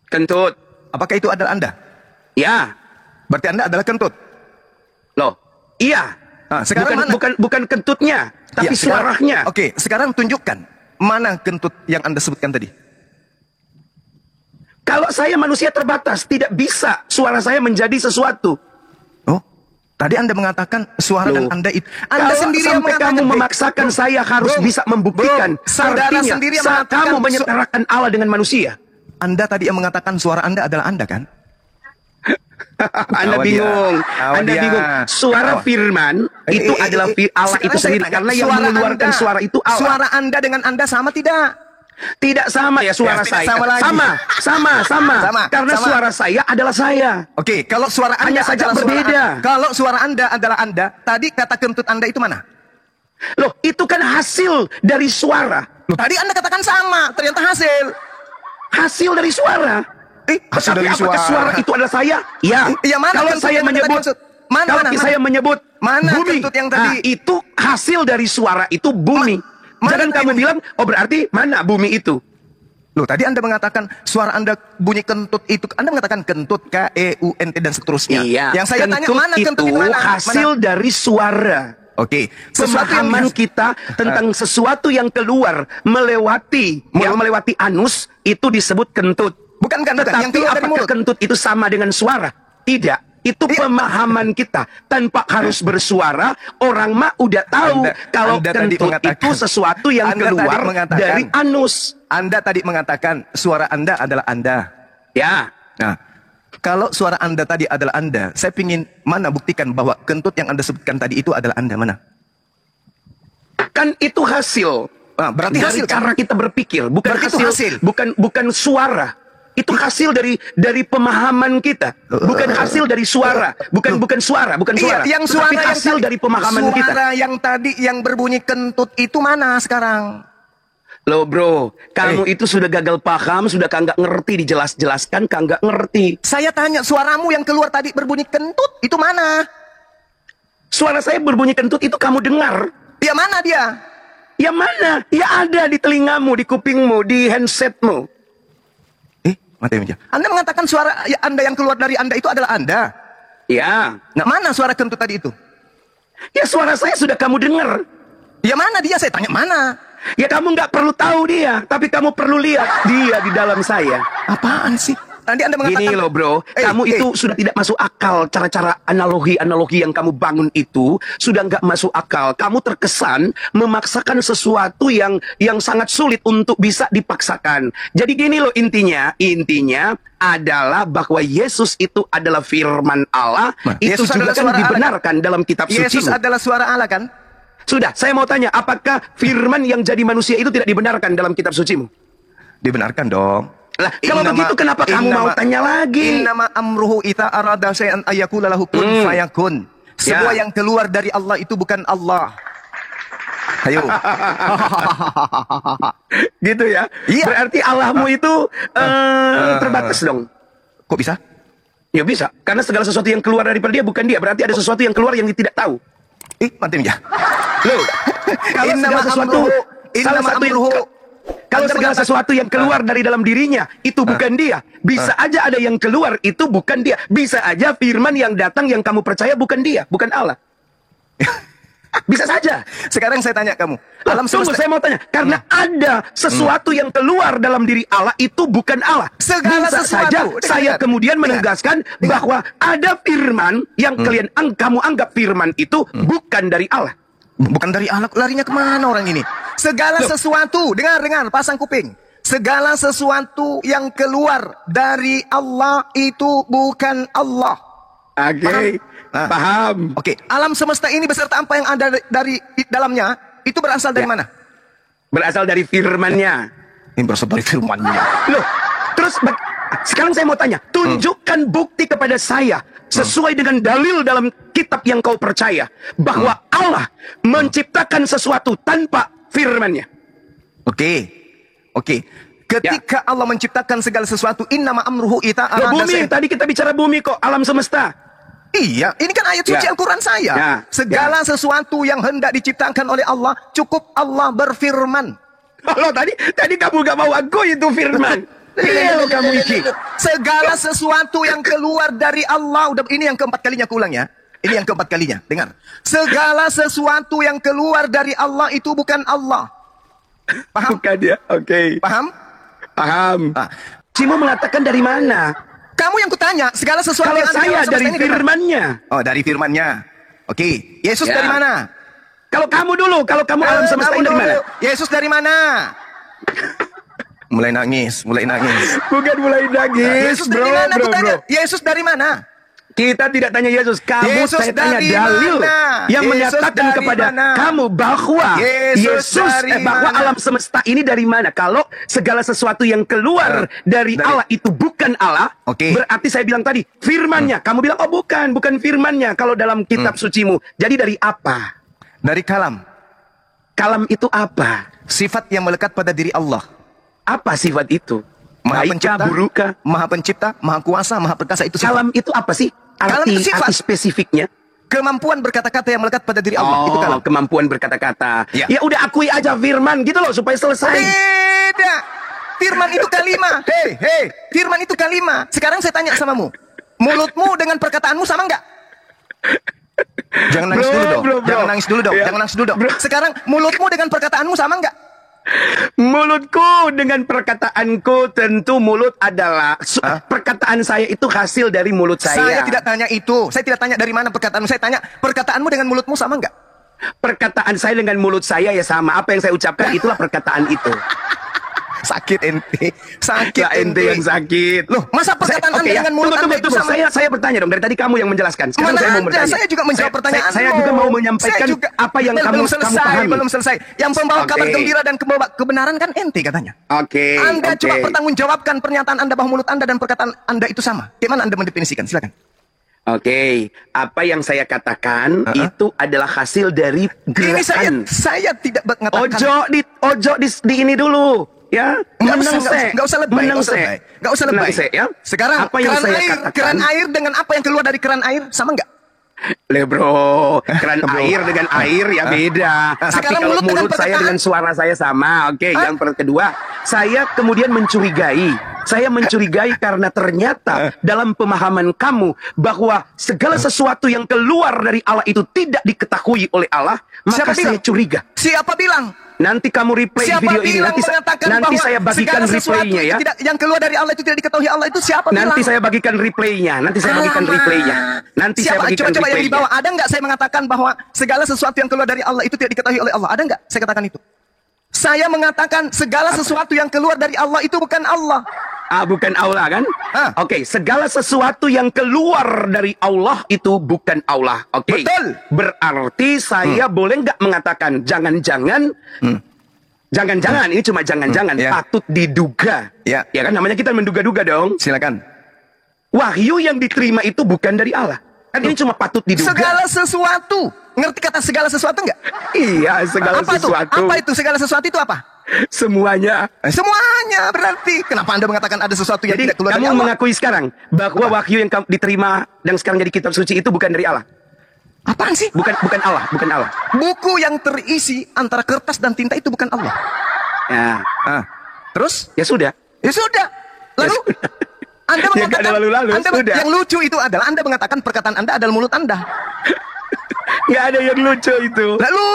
Kentut. Apakah itu adalah Anda? Ya. Berarti Anda adalah kentut. Loh. Iya. Nah, sekarang mana? Bukan kentutnya, tapi Ya, sekarang- suaranya. Oke, sekarang tunjukkan mana kentut yang Anda sebutkan tadi. Kalau saya manusia terbatas, tidak bisa suara saya menjadi sesuatu. Oh, tadi Anda mengatakan suara dan Loh. Anda itu. Anda Kalau sendiri yang sampai mengatakan, kamu memaksakan Bro, saya harus bro, bisa membuktikan. bro, saudara Artinya, sendiri yang saat mengatakan kamu menyetarakan Allah dengan manusia. Anda tadi yang mengatakan suara Anda adalah Anda kan? Anda Tawa bingung. dia. Tawa Anda dia. bingung. Suara Tawa. firman itu adalah Allah Sekarang itu saya sendiri. tanya, Karena yang suara mengeluarkan Anda- suara itu Allah. Suara Anda dengan Anda sama tidak? Tidak sama ya suara Ya, tidak saya. sama lagi. Sama. Sama, Karena sama. suara saya adalah saya. Oke, kalau suara Anda Hanya saja adalah suara berbeda. Anda. Kalau suara Anda adalah Anda, tadi kata kentut Anda itu mana? Loh, itu kan hasil dari suara. Loh, tadi Anda katakan sama, ternyata hasil. Hasil dari suara. Hasil Tapi dari apakah suara itu adalah saya? Ya. Iya, mana Kalau kentut saya yang tadi menyebut, maksud? Mana, kalau mana, saya menyebut Mana bumi, kentut yang tadi? itu hasil dari suara itu bumi. Mana Jangan tadi kamu bumi? bilang, oh berarti mana bumi itu? Loh, tadi Anda mengatakan suara Anda bunyi kentut itu. Anda mengatakan kentut, KEUNT dan seterusnya. Iya. Yang saya tanya, mana kentut itu mana? hasil dari suara. Oke. Sesuatu yang Pemahaman kita tentang sesuatu yang keluar melewati anus itu disebut kentut. Bukan kentut, yang Tetapi keluar dari apakah mulut. kentut itu sama dengan suara? Tidak. Itu Iya. pemahaman kita. Tanpa harus bersuara, orang mah udah tahu kalau Anda tadi kentut mengatakan- itu sesuatu yang Anda tadi keluar mengatakan- dari anus. Anda tadi mengatakan suara Anda adalah Anda. Ya. Nah, kalau suara Anda tadi adalah Anda, saya ingin mana buktikan bahwa kentut yang Anda sebutkan tadi itu adalah Anda, mana? Kan itu hasil. Berarti dari hasil cara kita berpikir, bukan Berarti itu hasil. bukan suara. Itu hasil dari pemahaman kita, bukan hasil dari suara, bukan suara, Iya, yang tetapi suara hasil dari pemahaman kita. Suara yang tadi yang berbunyi kentut itu mana sekarang? Loh bro, kamu itu sudah gagal paham, sudah kagak ngerti, dijelas-jelaskan kagak ngerti. Saya tanya, suaramu yang keluar tadi berbunyi kentut itu mana? Suara saya berbunyi kentut itu kamu dengar? Ya mana dia? Ya mana? Ya ada di telingamu, di kupingmu, di handsetmu. Mati aja. Anda mengatakan suara Anda yang keluar dari Anda itu adalah Anda. Ya. Nah, mana suara kentut tadi itu? Ya suara saya sudah kamu dengar. Ya mana dia? Saya tanya mana? Ya kamu nggak perlu tahu dia, tapi kamu perlu lihat dia di dalam saya. Apaan sih? Tadi Anda mengatakan Gini loh bro, kamu itu sudah tidak masuk akal. Cara-cara analogi yang kamu bangun itu sudah nggak masuk akal. Kamu terkesan memaksakan sesuatu yang sangat sulit untuk bisa dipaksakan. Jadi gini loh intinya adalah bahwa Yesus itu adalah firman Allah. Itu Yesus juga kan dibenarkan dalam kitab suci. Yesus adalah suara Allah kan? Sudah, saya mau tanya, apakah firman yang jadi manusia itu tidak dibenarkan dalam kitab sucimu? Dibenarkan dong. Lah, kalau begitu kenapa kamu mau tanya lagi? Innama amruhu ita arada syai'an ayyakula lahu kun fayakun. Semua yang keluar dari Allah itu bukan Allah. Ayo. Gitu ya? Iya. Berarti Allahmu itu terbatas dong. Kok bisa? Ya bisa, karena segala sesuatu yang keluar daripada dia bukan dia. Berarti ada sesuatu yang keluar yang tidak tahu. Mati ya. Loh, kalau segala sesuatu kalau segala sesuatu yang keluar dari dalam dirinya itu bukan dia, bisa aja ada yang keluar itu bukan dia, bisa aja firman yang datang yang kamu percaya bukan dia, bukan Allah. Bisa saja. Sekarang saya tanya kamu, alam tunggu, semesta... saya mau tanya, karena ada sesuatu yang keluar dalam diri Allah itu bukan Allah. Segala bisa sesuatu. saja saya kemudian menegaskan bahwa ada firman yang kamu anggap firman itu bukan dari Allah. Bukan dari Allah, larinya kemana orang ini? Segala sesuatu, dengar, pasang kuping. Segala sesuatu yang keluar dari Allah itu bukan Allah. Oke, paham. Oke, alam semesta ini beserta apa yang ada dari dalamnya, itu berasal dari mana? Berasal dari firman-Nya. Ini berasal dari firman-Nya. Loh, terus sekarang saya mau tanya, tunjukkan bukti kepada saya sesuai dengan dalil dalam kitab yang kau percaya bahwa Allah menciptakan sesuatu tanpa firman-Nya. Oke. Ketika Allah menciptakan segala sesuatu, innama amruhu ita arada bumi, tadi kita bicara bumi kok, alam semesta. Iya, ini kan ayat suci Al-Quran saya. Segala sesuatu yang hendak diciptakan oleh Allah, cukup Allah berfirman. Kalau tadi kamu gak mau akui itu firman. Iya, kamu iki. Segala sesuatu yang keluar dari Allah, ini yang keempat kalinya aku ulang ya. Ini yang keempat kalinya, dengar. Segala sesuatu yang keluar dari Allah itu bukan Allah. Paham? Bukan dia, oke. Paham? Paham. Cimu mengatakan dari mana? Kamu yang kutanya, segala sesuatu kalau yang saya dari firman-Nya. Oh, dari firman-Nya. Oke. Yesus dari mana? Kalau kamu dulu, kalau kamu alam semesta ini dari mana? Yesus dari mana? Mulai nangis. Bukan mulai nangis, Yesus dari mana? Bro. Yesus dari mana? Kita tidak tanya Yesus, saya tanya dalil yang menyatakan kepada kamu bahwa bahwa alam semesta ini dari mana? Kalau segala sesuatu yang keluar dari Allah itu bukan Allah, berarti saya bilang tadi firman-Nya. Kamu bilang oh bukan firman-Nya kalau dalam kitab sucimu. Jadi dari apa? Dari kalam. Kalam itu apa? Sifat yang melekat pada diri Allah. Apa sifat itu? Maha pencipta, Maha pencipta, Maha kuasa, Maha perkasa, itu sifat. Kalam itu apa sih? Arti spesifiknya? Kemampuan berkata-kata yang melekat pada diri Allah. Itu kalam. Kemampuan berkata-kata. Ya udah akui aja firman gitu loh supaya selesai. Beda. Firman itu kalimah. Hei, firman itu kalimah. Sekarang saya tanya samamu. Mulutmu dengan perkataanmu sama enggak? Jangan nangis dulu dong. Jangan nangis dulu dong. Sekarang mulutmu dengan perkataanmu sama enggak? Mulutku dengan perkataanku, tentu mulut adalah perkataan saya itu hasil dari mulut saya. Saya tidak tanya itu. Saya tidak tanya dari mana perkataanmu. Saya tanya perkataanmu dengan mulutmu sama enggak? Perkataan saya dengan mulut saya ya sama. Apa yang saya ucapkan itulah perkataan itu. Sakit ente. Sakit Lah, ente yang sakit. Loh, masa perkataan Anda dengan mulut Anda itu sama? Saya bertanya dong, dari tadi kamu yang menjelaskan. Sekarang Mana saya mau ada? bertanya. Saya juga menjawab pertanyaan. Saya juga mau menyampaikan apa yang kamu pahami. Belum selesai. Yang pembawa kabar gembira dan pembawa kebenaran kan ente katanya. Oke. Anda coba pertanggungjawabkan pernyataan Anda bahwa mulut Anda dan perkataan Anda itu sama. Gimana Anda mendefinisikan? Silakan. Oke, apa yang saya katakan itu adalah hasil dari gerakan. Ini saya tidak mengatakan. Ojo di ini dulu, ya. Nggak usah lebay. Ya. Sekarang apa yang saya katakan? Keran air dengan apa yang keluar dari keran air sama nggak? Bro, keran air dengan air ya beda. Tapi kalau mulut saya dengan suara saya sama. Oke, yang kedua, saya kemudian mencurigai. Saya mencurigai karena ternyata dalam pemahaman kamu bahwa segala sesuatu yang keluar dari Allah itu tidak diketahui oleh Allah, maka saya curiga. Siapa bilang? Nanti kamu replay video ini. Nanti saya bagikan replaynya ya. Yang keluar dari Allah itu tidak diketahui Allah itu siapa bilang? Nanti saya bagikan replaynya. Coba yang di bawah. Ada nggak saya mengatakan bahwa segala sesuatu yang keluar dari Allah itu tidak diketahui oleh Allah? Ada nggak saya katakan itu? Saya mengatakan segala sesuatu yang keluar dari Allah itu bukan Allah. Bukan Allah kan? Oke, segala sesuatu yang keluar dari Allah itu bukan Allah. Oke. Betul. Berarti saya boleh nggak mengatakan jangan-jangan ini cuma jangan-jangan patut diduga. Ya kan, namanya kita menduga-duga dong. Silakan. Wahyu yang diterima itu bukan dari Allah. Kan ini cuma patut diduga. Segala sesuatu. Ngerti kata segala sesuatu nggak? Iya, segala sesuatu. Apa itu segala sesuatu itu apa? Semuanya. Semuanya berarti. Kenapa Anda mengatakan ada sesuatu yang tidak keluar dari Allah? Kamu mengakui sekarang bahwa wahyu yang kamu diterima dan sekarang jadi kitab suci itu bukan dari Allah. Apaan sih? Bukan Allah. Buku yang terisi antara kertas dan tinta itu bukan Allah. Ya. Terus? Ya sudah. Lalu Anda mengatakan yang lucu itu adalah Anda mengatakan perkataan Anda adalah mulut Anda. Nggak ada yang lucu itu.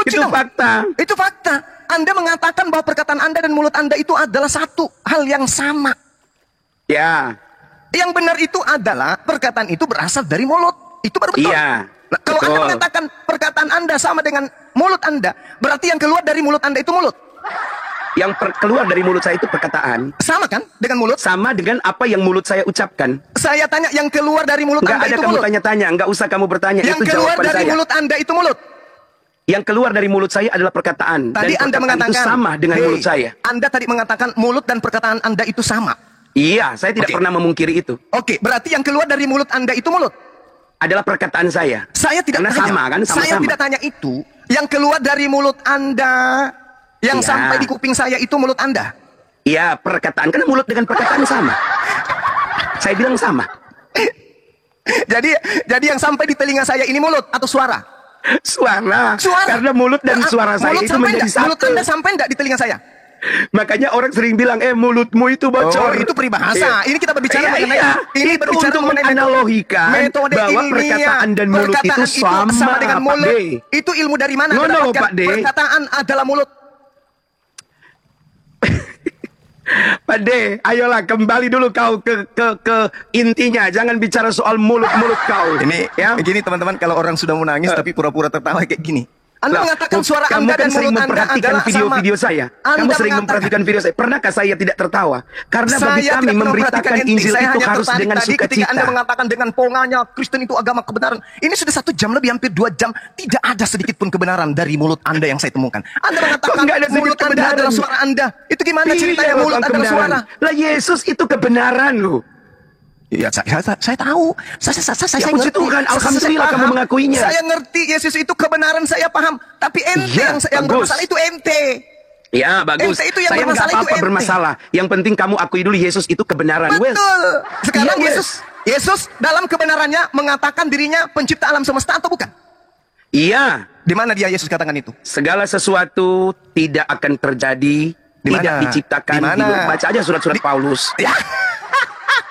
Itu fakta. Itu fakta. Anda mengatakan bahwa perkataan Anda dan mulut Anda itu adalah satu hal yang sama. Ya. Yang benar itu adalah perkataan itu berasal dari mulut. Itu baru betul. Iya. Nah, kalau Anda mengatakan perkataan Anda sama dengan mulut Anda, berarti yang keluar dari mulut Anda itu mulut. Yang keluar dari mulut saya itu perkataan. Sama kan dengan mulut? Sama dengan apa yang mulut saya ucapkan. Saya tanya yang keluar dari mulut Anda itu mulut. Nggak ada kamu tanya-tanya, nggak usah kamu bertanya. Yang keluar dari mulut Anda itu mulut. Yang keluar dari mulut saya adalah perkataan. Tadi dan Anda mengatakan itu sama dengan mulut saya. Anda tadi mengatakan mulut dan perkataan Anda itu sama. Iya, saya tidak pernah memungkiri itu. Oke, berarti yang keluar dari mulut Anda itu mulut. Adalah perkataan saya. Saya tidak tanya. Sama kan? Sama-sama. Saya tidak tanya itu. Yang keluar dari mulut Anda, yang sampai di kuping saya itu mulut Anda. Iya, perkataan. Karena mulut dengan perkataan sama. Saya bilang sama. Jadi yang sampai di telinga saya ini mulut atau suara? Suara. Karena mulut dan suara saya itu menjadi satu. Mulut Anda sampai enggak di telinga saya? Makanya orang sering bilang, mulutmu itu bocor. Itu peribahasa. Ini kita berbicara mengenai ini berbicara untuk menganalogikan bahwa perkataan dan mulut itu sama dengan mulut. Itu ilmu dari mana? Pak D. Perkataan adalah mulut. Pak D, ayolah kembali dulu kau ke intinya. Jangan bicara soal mulut-mulut kau. Ini ya. Begini teman-teman, kalau orang sudah menangis tapi pura-pura tertawa kayak gini. Anda mengatakan suara Anda dan mulut Anda adalah video-video saya. Kamu sering memperhatikan video saya. Pernahkah saya tidak tertawa? Karena bagi kami memberitakan Injil itu harus dengan sukacita. Ketika Anda mengatakan dengan ponganya Kristen itu agama kebenaran. Ini sudah 1 jam lebih, hampir 2 jam. Tidak ada sedikit pun kebenaran dari mulut Anda yang saya temukan. Anda mengatakan mulut Anda adalah suara Anda. Itu gimana ceritanya mulut adalah suara? Lah Yesus itu kebenaran loh. Ya, saya tahu. Saya ngerti. Tuhan, alhamdulillah kamu mengakuinya. Saya ngerti Yesus itu kebenaran, saya paham. Tapi ente yang bermasalah itu ente. Ya, bagus. Ente itu yang saya nggak apa-apa bermasalah. Yang penting kamu akui dulu Yesus itu kebenaran. Betul. Sekarang Yesus dalam kebenarannya mengatakan dirinya pencipta alam semesta atau bukan? Iya. Di mana dia Yesus katakan itu? Segala sesuatu tidak akan terjadi, tidak diciptakan. Baca aja surat-surat Paulus. Ya.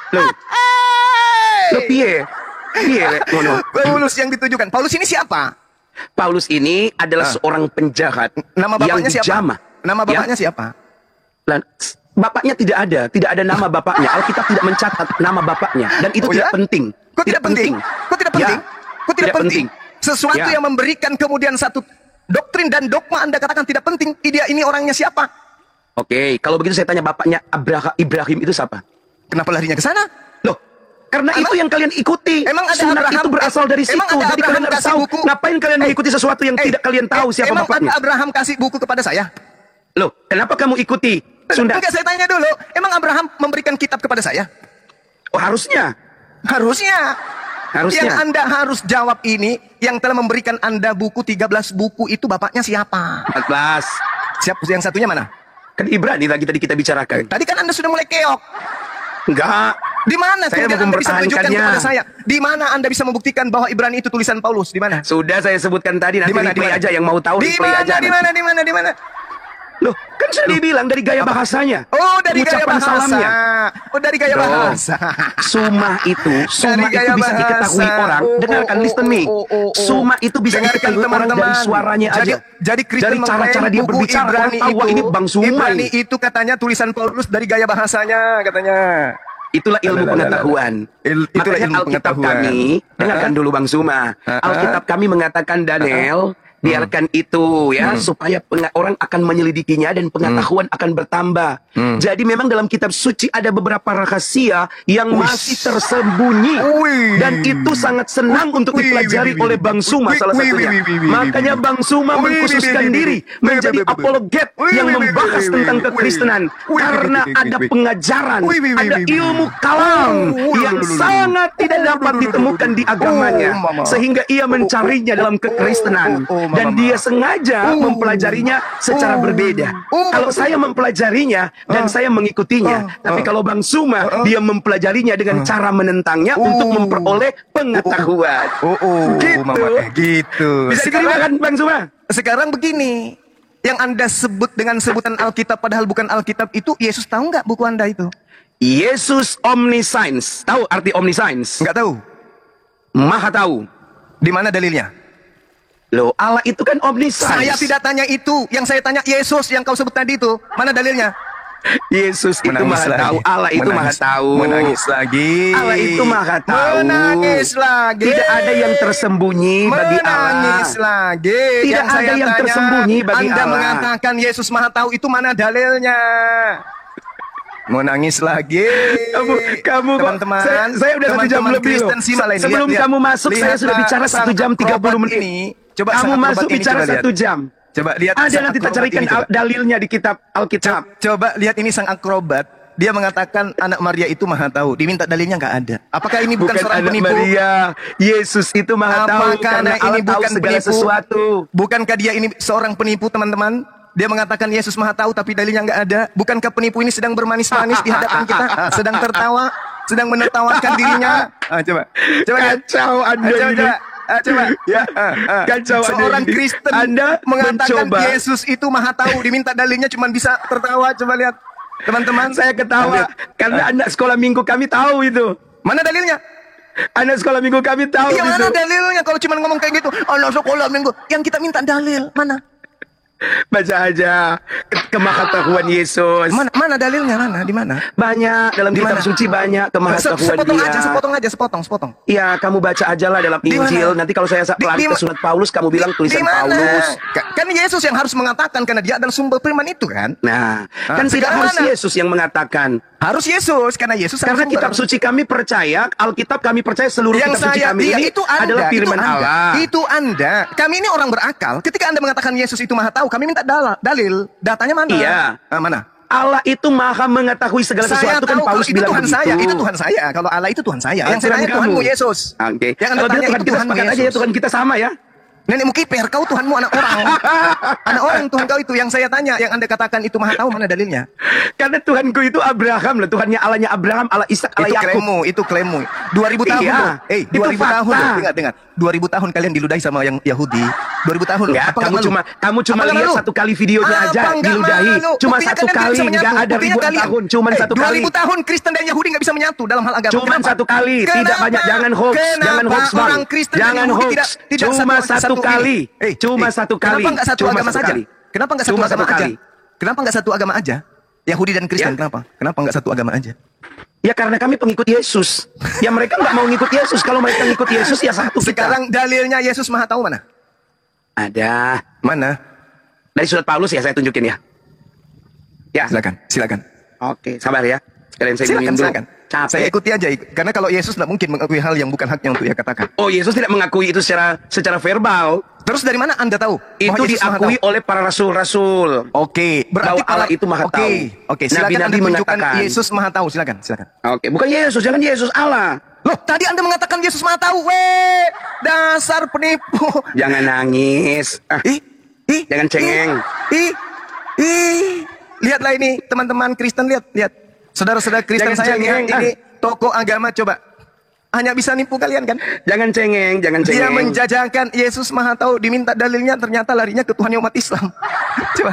Loh, piye? Paulus yang ditujukan. Paulus ini siapa? Paulus ini adalah seorang penjahat. Nama bapaknya siapa? Nama bapaknya siapa? Bapaknya tidak ada nama bapaknya. Alkitab tidak mencatat nama bapaknya dan itu tidak penting. Kok tidak penting? Kok tidak penting? Sesuatu yang memberikan kemudian satu doktrin dan dogma Anda katakan tidak penting. Dia ini orangnya siapa? Oke, kalau begitu saya tanya bapaknya Ibrahim itu siapa? Kenapa larinya ke sana? Loh, karena itu yang kalian ikuti. Emang ada Sunat Abraham, itu berasal dari situ. emang ada Jadi Abraham kalian harus kasih tahu buku? ngapain kalian mengikuti sesuatu yang tidak kalian tahu siapa emang bapaknya. ada Abraham kasih buku kepada saya? Loh, kenapa kamu ikuti sunat? Enggak, saya tanya dulu. Emang Abraham memberikan kitab kepada saya? Oh, harusnya. Harusnya. Harusnya. Yang Anda harus jawab ini, yang telah memberikan Anda buku 13 buku itu bapaknya siapa? 14. Siapa yang satunya mana? Kan Ibrani lagi tadi kita bicarakan. Tadi kan Anda sudah mulai keok. Enggak. Di mana Saya kemudian mau Anda bisa tunjukkan mempertahankannya. kepada saya? Di mana Anda bisa membuktikan bahwa Ibrani itu tulisan Paulus? Di mana? Sudah saya sebutkan tadi, nanti replay aja yang mau tahu Di replay aja. mana? Di mana? Loh, kan sudah dibilang dari gaya bahasanya. Oh, dari gaya Ucapan bahasa. salamnya. Oh, dari gaya Loh, bahasa. Sumah itu gaya bisa bahasa. diketahui orang. Dengarkan, listen me. Sumah itu bisa Dengarkan, diketahui orang dari teman-teman. suaranya aja. Jadi Kristen dari cara-cara dia buku berbicara, orang Ibrani tahu, wah, itu, ini Bang Sumai. Ibrani itu katanya tulisan Paulus dari gaya bahasanya katanya. Itulah ilmu pengetahuan. Itulah Makanya ilmu Alkitab pengetahuan. kami, dengarkan dulu Bang Suma. Alkitab kami mengatakan Daniel, biarkan itu ya, supaya orang akan menyelidikinya dan pengetahuan akan bertambah. Jadi memang dalam kitab suci ada beberapa rahasia yang masih tersembunyi. Dan itu sangat senang untuk dipelajari oleh Bang Suma salah satunya. Makanya Bang Suma mengkhususkan diri menjadi apologet yang membahas tentang kekristenan. Karena ada pengajaran, ada ilmu kalam yang sangat tidak dapat ditemukan di agamanya. Sehingga ia mencarinya dalam kekristenan. Dan dia sengaja mempelajarinya secara berbeda. Kalau saya mempelajarinya dan saya mengikutinya. Tapi kalau Bang Suma, dia mempelajarinya dengan cara menentangnya untuk memperoleh pengetahuan. Gitu. Bisa diterima kan Bang Suma? Sekarang begini, yang Anda sebut dengan sebutan Alkitab padahal bukan Alkitab itu, Yesus tahu nggak buku Anda itu? Yesus Omniscience. Tahu arti Omniscience? Nggak tahu. Maha tahu. Di mana dalilnya? Loh, Allah itu kan Omniscience. Saya tidak tanya itu. Yang saya tanya Yesus yang kau sebut tadi itu. Mana dalilnya? Yesus itu maha tahu. Allah itu maha tahu. Menangis lagi. Allah itu maha tahu. Menangis lagi. Tidak ada yang tersembunyi bagi Allah. Menangis lagi. Tidak ada yang tersembunyi bagi Anda Allah. mengatakan Yesus maha tahu, itu mana dalilnya? Mau nangis lagi. Kamu teman-teman. Saya udah 1 jam lebih loh. Sebelum kamu masuk, saya sudah bicara 1 jam 30 menit. Coba kamu masuk bicara 1 jam. Coba lihat. Ada nanti kita carikan dalilnya di kitab Alkitab. Coba lihat ini sang akrobat. Dia mengatakan anak Maria itu maha tahu. Diminta dalilnya nggak ada. Apakah ini bukan seorang anak penipu? Maria. Yesus itu maha tahu karena ini Allah tahu bukan segala penipu? sesuatu. Bukankah dia ini seorang penipu, teman-teman? Dia mengatakan Yesus maha tahu tapi dalilnya nggak ada. Bukankah penipu ini sedang bermanis-manis di hadapan kita? Sedang tertawa, sedang menertawakan dirinya. Coba Kacau Anda ini. Coba ya, Kacau seorang Anda ini. Kristen Anda mengatakan mencoba. Yesus itu maha tahu, diminta dalilnya cuma bisa tertawa. Coba lihat, teman-teman. Saya ketawa karena anak sekolah minggu kami tahu itu. Mana dalilnya? Anak sekolah minggu kami tahu Iya, itu. mana dalilnya kalau cuma ngomong kayak gitu? Anak sekolah minggu. Yang kita minta dalil mana? Baca aja kemahatauan Yesus. Mana dalilnya? Mana? Di mana? Banyak dalam Di kitab mana? suci, banyak kemahatauan dia. Sepotong. Iya, kamu baca aja lah dalam Di Injil. mana? Nanti kalau saya lari ke surat Paulus, kamu bilang tulisan Di mana? Paulus. Kan Yesus yang harus mengatakan karena dia adalah sumber firman itu kan? Nah, kan tidak sekarang harus mana? Yesus yang mengatakan. Harus Yesus karena Yesus Karena sumber. kitab suci kami percaya, Alkitab kami percaya, seluruh yang kitab suci saya, kami iya, ini itu anda, adalah firman itu anda, Allah. Itu Anda. Kami ini orang berakal. Ketika Anda mengatakan Yesus itu maha tahu, kami minta dalil. Datanya mana? Iya. Mana? Allah itu maha mengetahui segala Saya sesuatu, kan tahu Paulus itu bilang Tuhan begitu. saya. Itu Tuhan saya. Kalau Allah itu Tuhan saya. Yang saya tanya Tuhanmu Yesus. Oke. Yang Anda Kalau tanya dia Tuhan itu kita Tuhanmu sepakat aja ya, Yesus. Tuhan kita sama ya. Nenekmu kiper, kau Tuhanmu anak orang. Anak orang Tuhan kau itu. Yang saya tanya, yang Anda katakan itu maha tahu, mana dalilnya? Karena Tuhanku itu Abraham loh, Tuhannya Allahnya Abraham, Allah Ishak, Allah Yakub. Itu klaimmu. 2000 tahun Iya, loh. 2000 itu tahun fakta. loh. Dengar. 2000 tahun kalian diludahi sama yang Yahudi. 2000 tahun loh. Enggak, Apa nggak kamu malu? cuma Apa nggak lihat malu? satu kali videonya Apa aja nggak diludahi. malu? Cuma Buktinya satu kalian kali, bisa menyatu. enggak ada Buktinya ribuan kalian. tahun, cuma satu kali. 2000 tahun Kristen dan Yahudi nggak bisa menyatu dalam hal agama. Cuma Kenapa? satu kali, tidak Kenapa? banyak, jangan hoax, jangan hoax Bang. Orang Kristen dan Jangan Yahudi hoax. tidak Cuma satu kali. Cuma satu kali. Kenapa nggak satu Cuma agama satu saja? kali. Kenapa nggak satu Cuma agama satu aja? kali. Kenapa nggak satu agama aja? Yahudi dan Kristen, Ya. kenapa? Kenapa nggak satu agama aja? Ya karena kami pengikut Yesus. Ya mereka nggak mau ngikut Yesus. Kalau mereka ngikut Yesus ya satu kita. Sekarang dalilnya Yesus maha tahu mana? Ada. Mana? Dari surat Paulus ya saya tunjukin ya. Ya. Silakan. Oke, sabar ya. Sekalian saya minum dulu. Silakan. Capek. Saya ikuti aja, karena kalau Yesus tidak mungkin mengakui hal yang bukan haknya untuk ia katakan. Oh, Yesus tidak mengakui itu secara verbal. Terus dari mana Anda tahu? Itu diakui oleh para rasul-rasul. Oke, berarti bahwa Allah itu Maha Tahu. Oke, silakan Nabi-nabi Anda tunjukkan mengatakan Yesus Maha Tahu, silakan. Oke, bukan Yesus, jangan Yesus, Allah. Loh, tadi Anda mengatakan Yesus Maha Tahu. Dasar penipu. Jangan nangis. Jangan cengeng. Lihatlah ini, teman-teman Kristen, lihat. Saudara-saudara Kristen Jangan saya cengeng, lihat ini tokoh agama, coba. Hanya bisa nipu kalian kan? Jangan cengeng. Dia menjajahkan Yesus Maha Tahu, diminta dalilnya, ternyata larinya ke Tuhan umat Islam. Coba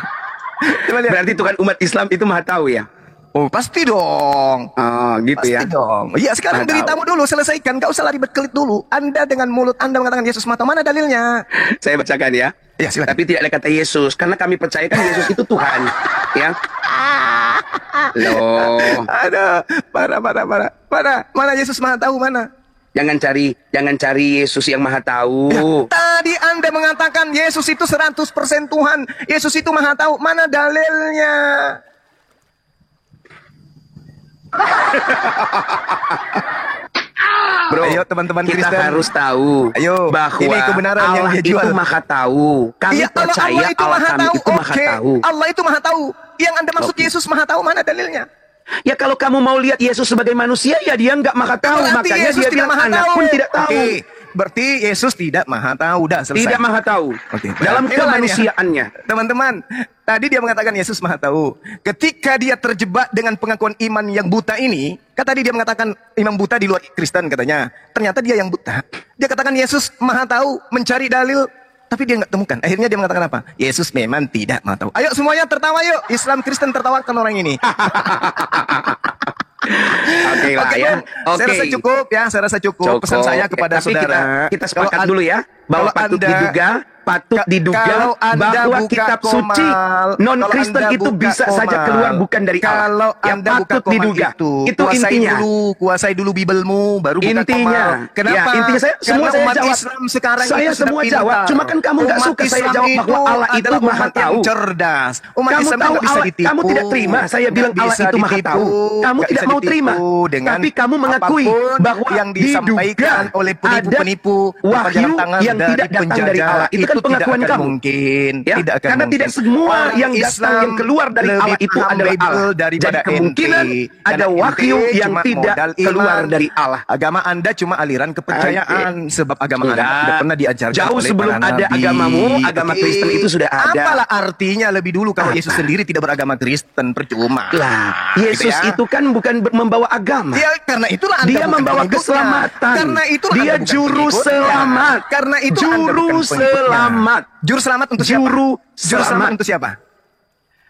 lihat. Berarti Tuhan umat Islam itu Maha Tahu ya? Oh, pasti dong. Oh, gitu ya. Pasti dong. Iya, sekarang Maha beritamu dulu, selesaikan. Gak usah lari berkelit dulu. Anda dengan mulut Anda mengatakan Yesus Maha Tahu, mana dalilnya? Saya bacakan ya. Ya, silakan. Tapi tidak ada kata Yesus, karena kami percayakan Yesus itu Tuhan. Ya. Loh. Ada, para. Mana Yesus Maha Tahu, mana? Jangan cari Yesus yang Maha Tahu. Ya, tadi Anda mengatakan Yesus itu 100% Tuhan. Yesus itu Maha Tahu. Mana dalilnya? Bro, ayo teman-teman kita Kristen harus tahu bahwa ini kebenaran Allah yang dia itu jual. Maha Tahu. Kami Iya, percaya Allah itu Maha kami Tahu. itu Maha Tahu. Allah itu Maha Tahu. Yang Anda maksud Yesus Maha Tahu, mana dalilnya? Ya kalau kamu mau lihat Yesus sebagai manusia, ya dia nggak Maha Tahu. Berarti Makanya Yesus dia tidak bilang Maha anak Tahu. pun tidak tahu. Oke, berarti Yesus tidak Maha Tahu. Dah selesai. Tidak Maha Tahu. Oke, dalam berarti lah kemanusiaannya. ya. Teman-teman, tadi dia mengatakan Yesus Maha Tahu. Ketika dia terjebak dengan pengakuan iman yang buta ini, kan tadi dia mengatakan imam buta di luar Kristen katanya. Ternyata dia yang buta. Dia katakan Yesus Maha Tahu, mencari dalil, tapi dia nggak temukan. Akhirnya dia mengatakan apa? Yesus memang tidak Maha Tahu. Ayo semuanya tertawa yuk. Islam Kristen tertawakan orang ini. Oke lah ya. Oke. Saya rasa cukup ya. Saya rasa cukup. Pesan saya kepada tapi saudara. Kita sepakat dulu ya. Bahwa patut diduga bahwa kitab suci non-Kristen itu bisa saja keluar bukan dari Allah. Kalau Anda buka patut diduga. Itu intinya. Kuasai dulu Bibelmu, baru buka intinya. Komal. Kenapa? Ya, intinya semua saya umat jawab. Islam sekarang Saya itu semua sudah jawab. pintar. Cuma kan kamu nggak suka saya jawab bahwa Allah itu Maha Tahu. Cerdas. Umat Kamu Islam tahu nggak bisa Allah, ditipu. kamu tidak terima. Saya bilang Allah itu Maha Tahu. Kamu Nggak tidak bisa mau terima. dengan Tapi kamu mengakui apapun bahwa yang disampaikan oleh penipu-penipu wahyu yang tidak datang dari Allah. Itu kan pengakuan kamu. Mungkin Ya, tidak akan karena mungkin. tidak semua Orang yang datang Islam yang keluar dari lebih Allah itu paham adalah Bible Allah. daripada Jadi kemungkinan ente. ada Karena wahyu ente yang cuma tidak modal keluar iman. dari Allah. Agama Anda cuma aliran kepercayaan, sebab agama Anda tidak pernah diajarkan Jauh oleh sebelum para ada nabi. agamamu, agama Kristen itu sudah ada. Apalah artinya lebih dulu kalau Yesus sendiri tidak beragama Kristen, percuma. Lah, Gitu Yesus ya. itu kan bukan membawa agama. Ya, karena itulah Anda Dia bukan membawa pengikutnya. keselamatan. Karena itulah Dia Anda bukan juru pengikutnya. selamat. Karena itu Juru Anda bukan pengikutnya. selamat. Juru selamat untuk siapa? Juru Juru selamat selamat. untuk siapa?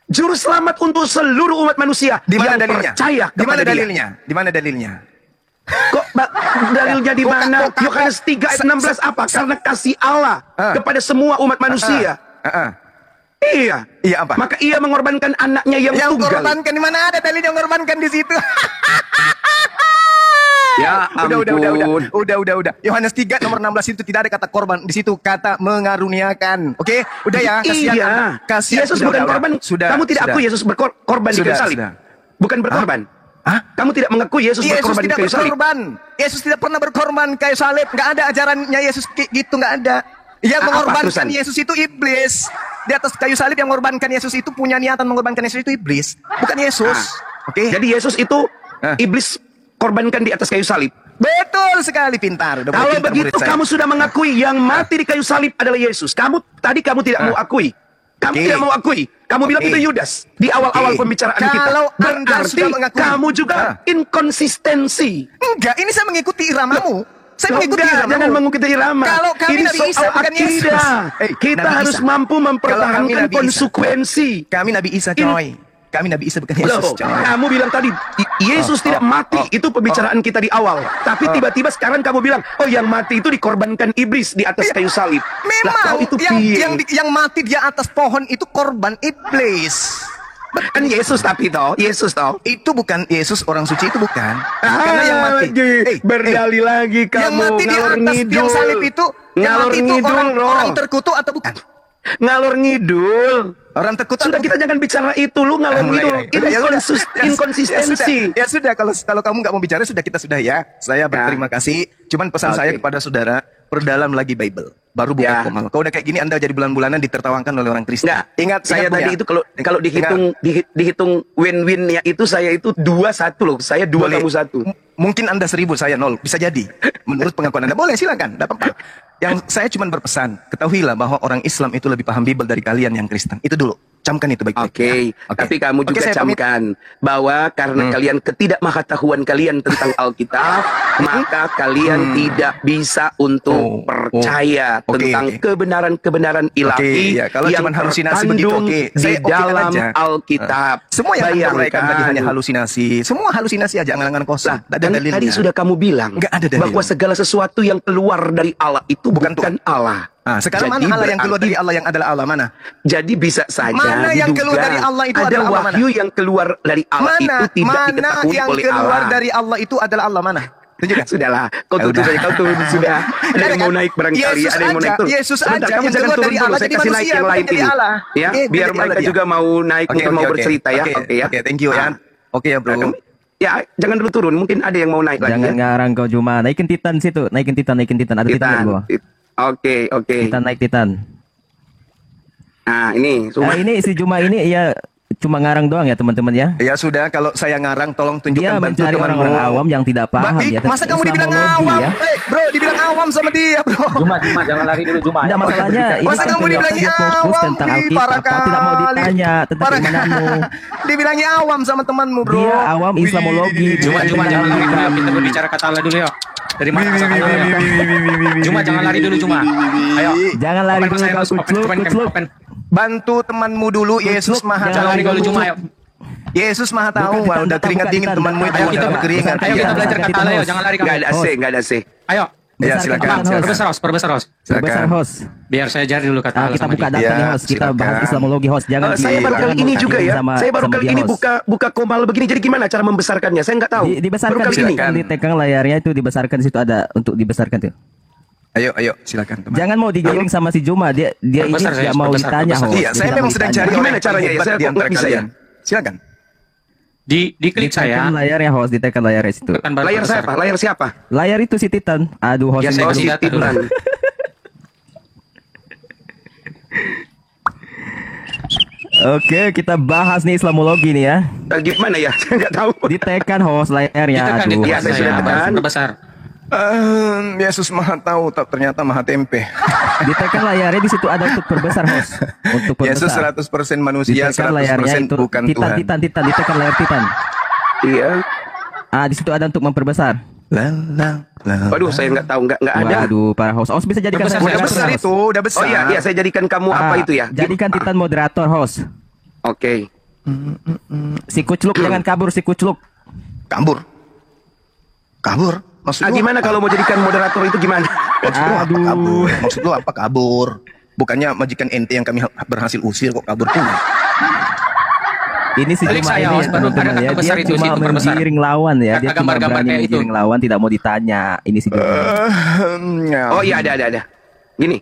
Juru selamat untuk seluruh umat manusia Di mana yang dalilnya? percaya Di mana kepada Dia. dalilnya? Di mana dalilnya? Kok dalilnya di mana? Kok- Yohanes 3 ayat 16 apa? Karena kasih Allah kepada semua umat manusia. Iya. Iya apa? Maka ia mengorbankan anaknya yang Yang tunggal. korbankan di mana ada dalil yang korbankan di situ? Ya Udah. Yohanes 3 nomor 16 itu tidak ada kata korban. Di situ kata mengaruniakan. Oke? Udah ya, kasihan. Iya. Kasihan. Yesus Udah, bukan udah. korban. Sudah. Kamu tidak akui Yesus berkorban di kayu salib. Bukan berkorban. Hah? Kamu tidak mengakui Yesus Yesus berkorban di tidak kayu salib. berkorban. Yesus tidak pernah berkorban kayu salib. Nggak ada ajarannya Yesus gitu, nggak ada. Yang Apa mengorbankan terusan? Yesus itu iblis. Di atas kayu salib yang mengorbankan Yesus itu punya niatan mengorbankan Yesus itu iblis, bukan Yesus. Oke? Jadi Yesus itu iblis korbankan di atas kayu salib. Betul sekali, pintar. Udah Kalau pintar begitu murid saya. kamu sudah mengakui yang mati di kayu salib adalah Yesus. Kamu tidak mau akui. Kamu tidak mau akui. Kamu bilang itu Yudas di awal-awal pembicaraan kita. Kalau Anda Berarti sudah mengakui, kamu juga inkonsistensi. enggak, ini saya mengikuti iramamu. Saya mengikuti Enggak, iramamu. jangan mengikuti irama. Kalau kami ini Nabi soal Isa, bukan akidah. Yesus. Kita Nabi harus Isa. mampu Kalau kami mempertahankan Nabi Isa. konsekuensi. Kami Nabi Isa, coy. Kami Nabi Isa bukan Yesus, Loh, coy. kamu bilang tadi Yesus tidak mati. Itu pembicaraan kita di awal. Tapi tiba-tiba sekarang kamu bilang, oh yang mati itu dikorbankan iblis di atas kayu salib. Memang Lah, kau itu yang mati di atas pohon itu korban iblis. kan Yesus tapi Yesus Itu bukan Yesus orang suci, itu bukan. Karena yang mati. Berdali lagi kamu. Yang mati di atas tiang salib itu, yang Ngalor mati itu ngidul, orang terkutuk atau bukan? Ngalor ngidul. Orang tekut Sudah, kita jangan bicara itu, lu ngalor ngidul. Inkonsistensi. Ya sudah, kalau kamu nggak mau bicara, sudah ya. Saya berterima kasih. Cuman pesan saya kepada saudara, perdalam lagi Bible. Baru buka komal. Kalau udah kayak gini, Anda jadi bulan-bulanan ditertawakan oleh orang Kristen. Ingat saya tadi itu kalau dihitung win-win ya itu saya itu 2-1 loh. Saya 2 kamu 1. Mungkin Anda 1000, saya 0. Bisa jadi. Menurut pengakuan Anda. Boleh, silakan. Tidak apa-apa. Yang saya cuma berpesan, ketahuilah bahwa orang Islam itu lebih paham Bible dari kalian yang Kristen. Itu dulu. Camkan itu baik-baik. Oke. Tapi kamu juga camkan bahwa karena kalian ketidakmengetahuan kalian tentang Alkitab, maka kalian tidak bisa untuk percaya tentang kebenaran-kebenaran ilahi kalau yang cuma halusinasi begitu, di dalam Alkitab. Semua yang Anda uraikan tadi hanya halusinasi. Semua halusinasi aja, angan-angan kosong. Dan tadi sudah kamu bilang bahwa segala sesuatu yang keluar dari Allah itu bukan Allah. Sekarang mana Allah yang keluar dari Allah yang adalah Allah, mana? Jadi bisa saja mana yang keluar dari Allah itu ada adalah Allah, wahyu yang keluar dari Allah itu tidak diketahui oleh Allah. Mana yang keluar dari Allah itu adalah Allah, mana? Tunjukkan. Sudahlah, kau tutup saja, kau tutup sudah. Ada yang mau naik barangkali, ada yang mau naik turun. Yesus aja kamu jangan turun dulu, saya kasih naik yang lain ini. Ya, biar mereka juga mau naik, mungkin mau bercerita ya. Oke, thank you ya. Oke ya, bro. Ya, jangan dulu turun, mungkin ada yang mau naik lagi. Jangan ngarang kau cuma naikin Titan situ, naikin Titan, ada Titan di bawah. Oke. Titan naik Titan. Nah, ini ini si Juma ini ya cuma ngarang doang ya teman-teman ya. Ya sudah, kalau saya ngarang tolong tunjukkan dia mencari orang-orang awam yang tidak paham ya. Masa kamu dibilang awam? Ya? Bro, dibilang awam sama dia, bro. Juma, jangan lari dulu, Juma. Nah, masalahnya ini masa kamu dibilang awam tentang Alkitab, kau tidak mau ditanya tentang keimananmu. Dibilangnya awam sama temanmu, bro. Dia awam Islamologi. Juma jangan lari dulu, kita berbicara kata Allah dulu ya. Dari mana asal kata Allah? Cuma jangan lari dulu, Juma. Ayo. Jangan lari dulu, kucluk. Bantu temanmu dulu, Yesus Maha Tahu. Jangan lari dulu, Juma, ayo. Yesus Maha Tahu. Wah, udah keringat dingin temanmu itu. Ayo kita keringat. Ayo kita belajar kata Allah, jangan lari kamu. Enggak ada C. Ayo. Ya, silakan. Perbesar host. Biar saya ajar dulu kata Allah kita sama buka dia. data nih host, kita bahas Islamologi host. Jangan saya baru kali ini juga ya. Saya baru kali ini buka komal begini. Jadi gimana cara membesarkannya? Saya nggak tahu. Dibesarkan di tekan layarnya itu dibesarkan, di situ ada untuk dibesarkan tuh. Ayo, silakan teman. Jangan mau digiring sama si Juma, dia ini nggak mau ditanya host. Iya, saya memang sedang cari gimana caranya ya. Saya nggak bisa ya. Silakan. Diklik saya. Layarnya host, ditekan layarnya situ. Layar siapa? Layar itu si Titan. Aduh host. Ya, saya kasih data dulu. Oke, kita bahas nih Islamologi nih ya. Gimana ya? Saya nggak tahu. Ditekan host layarnya. Aduh. Ya, saya sudah tekan. Besar. Yesus Maha Tahu, ternyata Maha Tempe. Ditekan layarnya, di situ ada untuk perbesar host. Untuk perbesar. Yesus 100% manusia, ditekan layarnya 100% itu bukan Tuhan. Titan, ditekan layar Titan. Iya. Di situ ada untuk memperbesar. Waduh, saya nggak tahu, nggak ada. Waduh, para host. Host bisa jadikan udah besar itu, udah besar. Oh iya, saya jadikan kamu apa itu ya? Jadikan Titan moderator host. Oke. Si Kucluk jangan kabur, si Kucluk. Kabur. Maksud Gimana kalau mau jadikan moderator itu gimana? Maksud lu apa kabur? Bukannya majikan ente yang kami berhasil usir kok kabur tuh. Ini sih cuma ini teman-teman ya. Dia cuma menggiring lawan ya. Dia cuma berani menggiring lawan, tidak mau ditanya. Ini sih. Oh iya ada. Gini.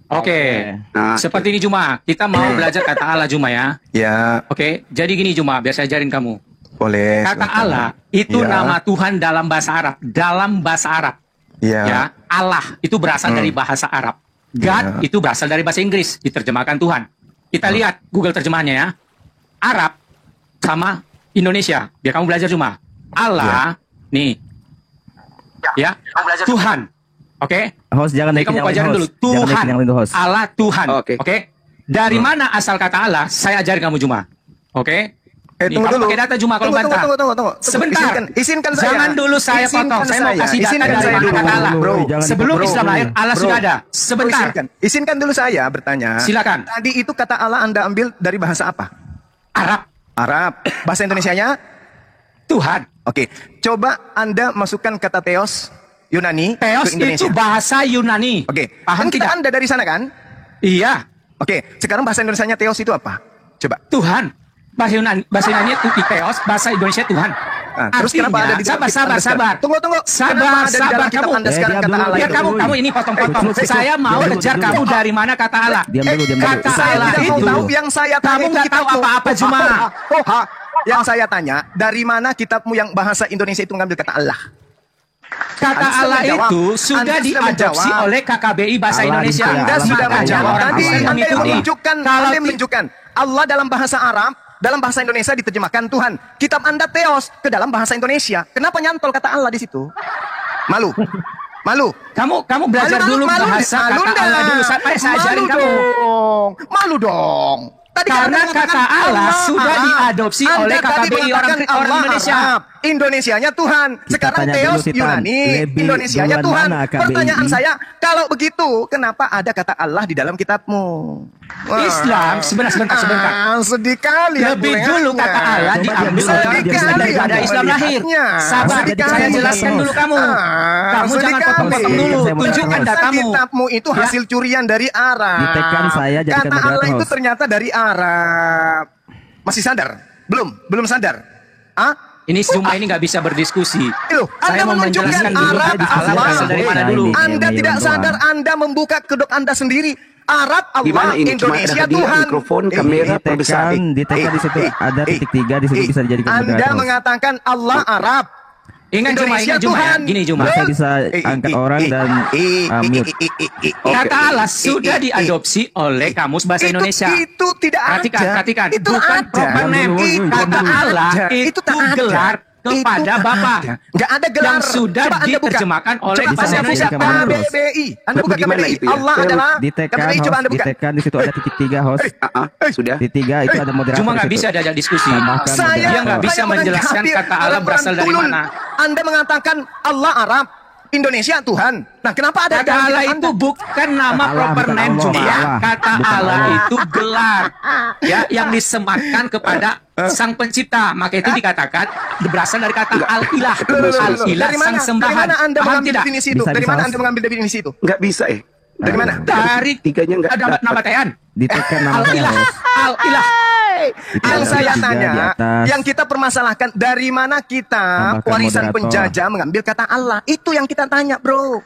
Oke. Seperti ini Juma. Kita mau belajar kata Allah Juma ya. Ya. Oke. Jadi gini Juma, biar saya ajarin kamu. Boleh. Kata Allah itu nama Tuhan dalam bahasa Arab. Ya. Allah itu berasal dari bahasa Arab. God itu berasal dari bahasa Inggris. Diterjemahkan Tuhan. Kita lihat Google terjemahannya ya. Arab sama Indonesia. Biar kamu belajar cuma. Allah nih. Ya. Tuhan. Oke. Host jangan kamu pelajarin dulu. Tuhan. Allah Tuhan. Oke. Dari mana asal kata Allah? Saya ajarin kamu Juma. Oke. Tunggu dulu. Pakai data Juma kalau bantah. Tunggu. Sebentar. Izinkan saya. Jangan dulu saya potong. Saya mau kasih data dari mana kata Allah. Sebelum Islam lahir, Allah sudah ada. Sebentar. Izinkan dulu saya bertanya. Silakan. Tadi itu kata Allah Anda ambil dari bahasa apa? Arab. Bahasa Indonesianya? Tuhan. Oke. Coba Anda masukkan kata Theos Yunani Theos ke Indonesia. itu bahasa Yunani. Oke. Paham kita tidak? Anda dari sana kan? Iya. Oke. Sekarang bahasa Indonesianya Theos itu apa? Coba. Tuhan. Bahasa Yunani itu Theos, bahasa Indonesia Tuhan. Nah, terus kenapa ada di dalam sabar. Tunggu. Sabar kamu. Anda sekarang kata Allah Biar itu? kamu ini potong-potong. Saya mau kejar kamu dari mana kata Allah. Diam dulu. Kata Saya Allah tidak mau itu. tahu yang saya tanya. Kamu nggak tahu apa-apa cuma. Yang saya tanya, dari mana kitabmu yang bahasa Indonesia itu mengambil kata Allah? Kata Allah itu sudah diadopsi oleh KKBI bahasa Indonesia. Anda sudah menjawab tadi. Anda yang menunjukkan Allah dalam bahasa Arab, dalam bahasa Indonesia diterjemahkan Tuhan. Kitab Anda Theos ke dalam bahasa Indonesia. Kenapa nyantol kata Allah di situ? Malu. Kamu belajar dulu bahasa kata Allah dulu sampai saya ajarin kamu. Malu dong. Karena kata Allah sudah diadopsi oleh KKBI orang Indonesia. Indonesianya Tuhan. Sekarang Theos Yunani, Indonesianya Tuhan. Pertanyaan saya, kalau begitu, kenapa ada kata Allah di dalam kitabmu? Islam, sebentar. Sedih kali. Lebih dulu kata Allah diambil oleh Kristen daripada Islam lahir. Sabar, saya jelaskan dulu kamu. Kamu jangan potong-potong dulu. Tunjukkan datamu. Kitabmu itu hasil curian dari Arab. Ditekan saya jadikan kata Allah itu host. ternyata dari Arab. Masih sadar? Belum sadar. Ini semua ini nggak bisa berdiskusi. Saya mau menjelaskan dulu kata Allah berasal dari mana dulu. Anda tidak sadar, Anda membuka kedok Anda sendiri. Arab Allah, Indonesia Tuhan. Mikrofon, kamera perbesar. Ditekan di situ ada titik 3 di situ bisa dijadikan Anda moderator. mengatakan Allah Arab. Ingat Juma ya. Gini Juma. Saya bisa angkat orang dan mute. Kata Allah sudah diadopsi oleh Kamus Bahasa Indonesia. Itu tidak ada. Perhatikan. Itu Bukan ada. proper name. Kata Allah itu gelar kepada Bapak. Enggak ada gelar. Yang sudah diterjemahkan oleh bahasa Indonesia. KBBI. Anda buka KBBI. Allah adalah KBBI. Coba Anda buka. Ditekan di situ ada titik 3 host. Sudah. Di 3 itu ada moderator. Cuma nggak bisa diajak diskusi. Dia nggak bisa menjelaskan kata Allah berasal dari mana. Anda mengatakan Allah Arab, Indonesia Tuhan. Nah, kenapa ada kata Allah itu bukan nama proper name cuma kata Allah itu gelar ya yang disematkan kepada Sang Pencipta. Maka itu dikatakan berasal dari kata al-ilah. Al-ilah sang sembahan. Dari mana Anda mengambil definisi itu? Bisa, dari mana Anda mengambil definisi itu? Nggak bisa Dari mana? Dari tiganya nggak ada nama Tean. Ditekan nama Al-ilah. Al-ilah. Yang saya tanya, yang kita permasalahkan dari mana kita warisan penjajah mengambil kata Allah. Itu yang kita tanya, bro.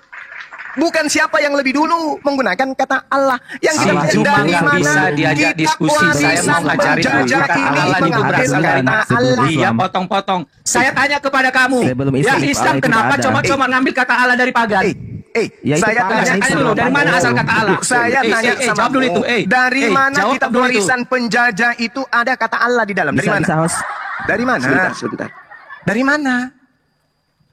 Bukan siapa yang lebih dulu menggunakan kata Allah. Yang kita cuma dari nggak mana bisa diajak diskusi. Saya mau ngajarin kata Allah itu berasal dari mana. Iya, potong-potong. Saya tanya kepada kamu. Ya Islam kenapa cuma ngambil kata Allah dari pagan? Saya tanya dulu dari mana asal kata Allah? Saya tanya sama jawab dulu itu. Dari mana kitab warisan penjajah itu ada kata Allah di dalam? Dari mana? Dari mana? Sebentar. Dari mana?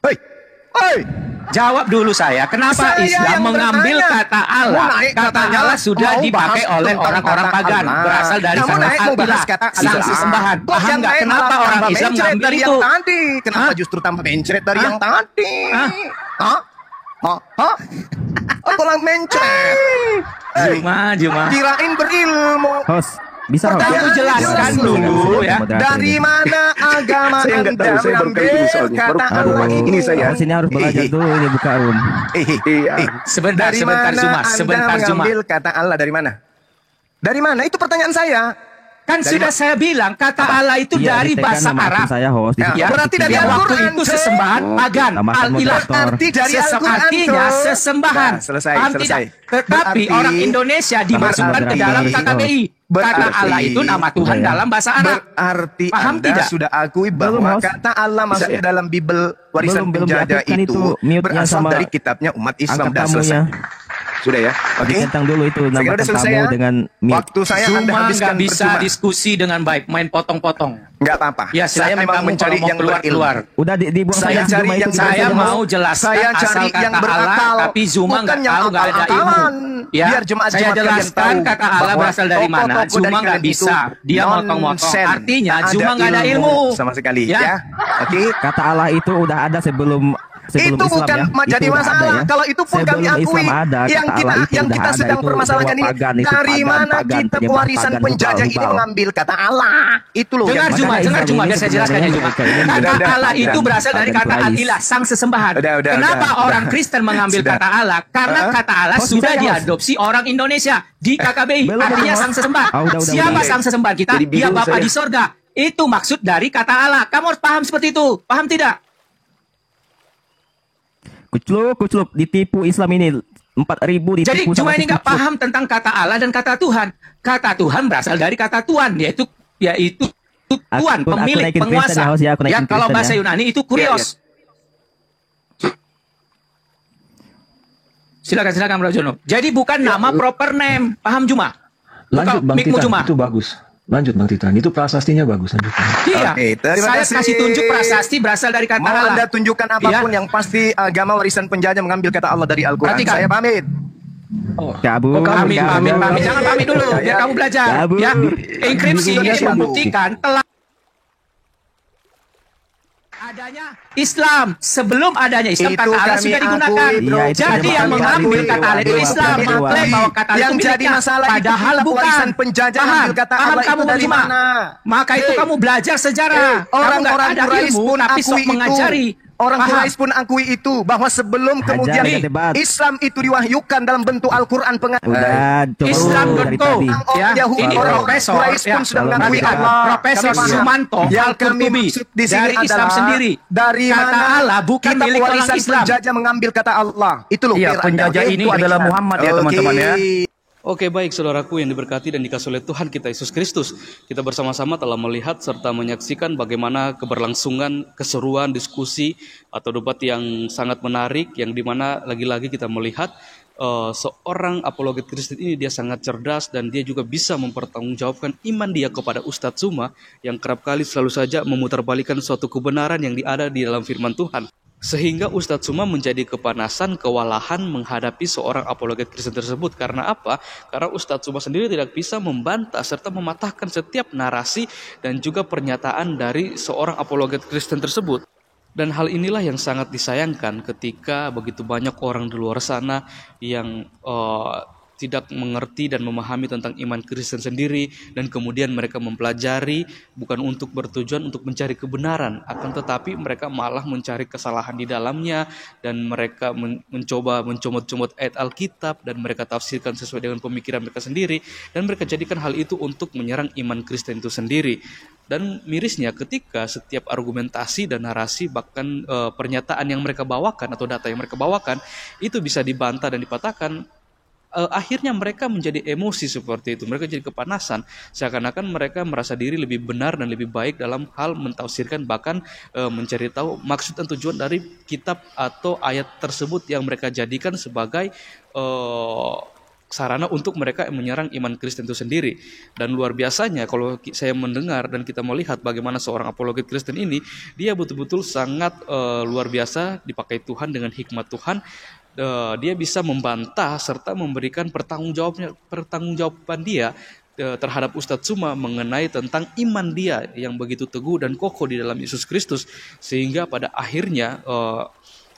Hei. Jawab dulu saya. Kenapa Islam mengambil kata Allah? Kata Allah sudah dipakai oleh orang-orang pagan. Berasal dari kata al-ilah, sang sesembahan. Paham nggak kenapa orang Islam mengambil itu? Kenapa justru tambah mencret dari yang tadi? Pulang mencret. Juma. Kirain berilmu. Host, bisa Kamu jelaskan dulu ya. Dari mana agama Saya nggak tahu, saya baru kali ini soalnya. Baru Allah ini saya. Sini harus belajar dulu ini buka room. Sebentar Juma. Mengambil kata Allah dari mana? Dari mana? Itu pertanyaan saya. Kan sudah saya bilang kata Allah itu dari bahasa Arab. Saya host. Berarti dari waktu itu sesembahan pagan. Al-ilah arti dari Al-Quran. Artinya sesembahan. Selesai. Tetapi orang Indonesia dimasukkan ke dalam KKBI. Kata Allah itu nama Tuhan dalam bahasa Arab. Berarti paham Anda tidak? sudah akui bahwa kata Allah masuk dalam Bibel warisan penjajah itu berasal dari kitabnya umat Islam. Dan selesai. Sudah ya? Oke. Tentang dulu itu nama kamu dengan waktu saya Anda habiskan nggak bisa diskusi dengan baik, main potong-potong. Nggak apa-apa. Ya, saya memang mencari yang keluar. Udah dibuang saya cari yang saya mau jelaskan asal kata Allah, tapi Zuma nggak tahu, nggak ada ilmu. Ya, biar saya jelaskan kata Allah berasal dari mana. Zuma nggak bisa. Dia motong-motong. Artinya Zuma nggak ada ilmu sama sekali. Ya. Oke. Kata Allah itu udah ada sebelum itu Islam, bukan jadi masalah. Kalau itu pun kami akui. Yang kita sedang permasalahkan ini dari mana kita warisan penjajah ini mengambil kata Allah. Itu loh. Dengar Juma, biar saya jelaskan ya Juma. Kata Allah itu berasal dari kata al-ilah, sang sesembahan. Kenapa orang Kristen mengambil kata Allah? Karena kata Allah sudah diadopsi orang Indonesia di KKBI. Artinya sang sesembahan. Siapa sang sesembahan kita? Dia Bapa di sorga. Itu maksud dari kata Allah. Kamu harus paham seperti itu. Paham tidak? Kuclup, ditipu Islam ini 4.000 ditipu. Jadi cuma ini nggak paham tentang kata Allah dan kata Tuhan. Kata Tuhan berasal dari kata Tuhan, yaitu Tuhan, pemilik, penguasa. Ya, kalau bahasa Yunani itu kurios. Silakan Bro Jono. Jadi bukan nama proper name. Paham Juma? Lanjut Bang Titan, itu bagus. Lanjut Bang Titan, itu prasastinya bagus. Lanjutkan. Iya, saya kasih tunjuk prasasti berasal dari kata Allah. Mau Anda tunjukkan apapun yang pasti agama warisan penjajah mengambil kata Allah dari Al-Quran. Saya pamit. Pamit. Jangan pamit dulu, biar kamu belajar. Ya, enkripsi ini membuktikan telah adanya Islam. Sebelum adanya Islam, kata Allah sudah digunakan. Jadi yang mengambil kata Allah itu Islam, mengklaim bahwa kata Allah itu miliknya, padahal bukan. Paham kamu dari mana? Maka itu kamu belajar sejarah. Orang-orang Quraisy pun tapi sok mengajari. Orang Quraisy pun akui itu, bahwa sebelum kemudian Islam itu diwahyukan dalam bentuk Al-Quran Islam.co ya, ini profesor pun sudah mengakui Allah. Profesor Sumanto Al-Qurtubi dari Islam sendiri. Dari kata mana Allah bukan milik orang Islam. Penjajah mengambil kata Allah. Itu loh. Iya, penjajah ini adalah Muhammad ya teman-teman ya. Oke, baik saudaraku yang diberkati dan dikasihi oleh Tuhan kita Yesus Kristus. Kita bersama-sama telah melihat serta menyaksikan bagaimana keberlangsungan keseruan diskusi atau debat yang sangat menarik, yang dimana lagi-lagi kita melihat seorang apologet Kristen ini dia sangat cerdas dan dia juga bisa mempertanggungjawabkan iman dia kepada Ustadz Zuma yang kerap kali selalu saja memutarbalikkan suatu kebenaran yang ada di dalam firman Tuhan. Sehingga Ustadz Zuma menjadi kepanasan, kewalahan menghadapi seorang apologet Kristen tersebut. Karena apa? Karena Ustadz Zuma sendiri tidak bisa membantah serta mematahkan setiap narasi dan juga pernyataan dari seorang apologet Kristen tersebut. Dan hal inilah yang sangat disayangkan ketika begitu banyak orang di luar sana yang tidak mengerti dan memahami tentang iman Kristen sendiri, dan kemudian mereka mempelajari bukan untuk bertujuan untuk mencari kebenaran, akan tetapi mereka malah mencari kesalahan di dalamnya, dan mereka mencoba mencomot-comot ayat Alkitab dan mereka tafsirkan sesuai dengan pemikiran mereka sendiri, dan mereka jadikan hal itu untuk menyerang iman Kristen itu sendiri. Dan mirisnya ketika setiap argumentasi dan narasi bahkan pernyataan yang mereka bawakan atau data yang mereka bawakan itu bisa dibantah dan dipatahkan, akhirnya mereka menjadi emosi seperti itu. Mereka jadi kepanasan, seakan-akan mereka merasa diri lebih benar dan lebih baik dalam hal mentafsirkan, bahkan mencari tahu maksud dan tujuan dari kitab atau ayat tersebut yang mereka jadikan sebagai sarana untuk mereka menyerang iman Kristen itu sendiri. Dan luar biasanya kalau saya mendengar dan kita melihat bagaimana seorang apologet Kristen ini, dia betul-betul sangat luar biasa dipakai Tuhan dengan hikmat Tuhan. Dia bisa membantah serta memberikan pertanggungjawaban dia terhadap Ustadz Zuma mengenai tentang iman dia yang begitu teguh dan kokoh di dalam Yesus Kristus, sehingga pada akhirnya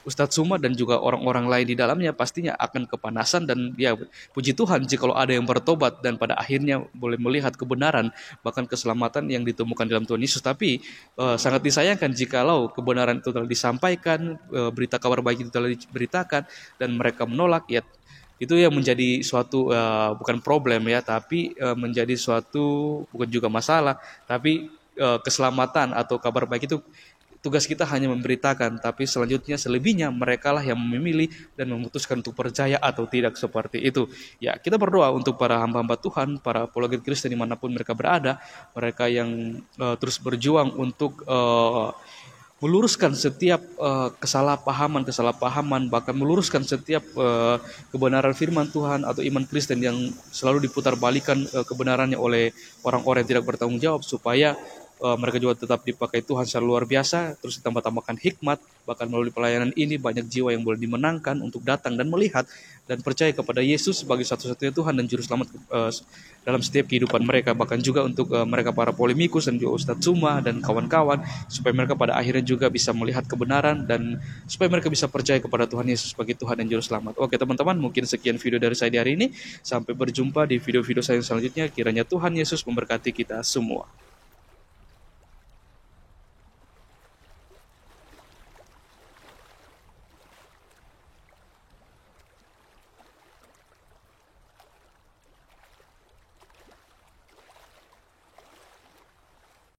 Ustadz Zuma dan juga orang-orang lain di dalamnya pastinya akan kepanasan. Dan ya puji Tuhan jikalau ada yang bertobat dan pada akhirnya boleh melihat kebenaran bahkan keselamatan yang ditemukan dalam Tuhan Yesus. Tapi sangat disayangkan jikalau kebenaran itu telah disampaikan, berita kabar baik itu telah diberitakan dan mereka menolak, ya itu yang menjadi suatu bukan problem ya, tapi menjadi suatu bukan juga masalah, tapi keselamatan atau kabar baik itu tugas kita hanya memberitakan, tapi selanjutnya selebihnya merekalah yang memilih dan memutuskan untuk percaya atau tidak seperti itu. Ya, kita berdoa untuk para hamba-hamba Tuhan, para apologet Kristen dimanapun mereka berada, mereka yang terus berjuang untuk meluruskan setiap kesalahpahaman, bahkan meluruskan setiap kebenaran firman Tuhan atau iman Kristen yang selalu diputar-balikan kebenarannya oleh orang-orang yang tidak bertanggung jawab, supaya mereka juga tetap dipakai Tuhan secara luar biasa, terus ditambah-tambahkan hikmat, bahkan melalui pelayanan ini banyak jiwa yang boleh dimenangkan untuk datang dan melihat dan percaya kepada Yesus sebagai satu-satunya Tuhan dan Juru Selamat dalam setiap kehidupan mereka, bahkan juga untuk mereka para polemikus dan juga Ustadz Zuma dan kawan-kawan, supaya mereka pada akhirnya juga bisa melihat kebenaran dan supaya mereka bisa percaya kepada Tuhan Yesus sebagai Tuhan dan Juru Selamat. Oke teman-teman, mungkin sekian video dari saya di hari ini. Sampai berjumpa di video-video saya selanjutnya. Kiranya Tuhan Yesus memberkati kita semua.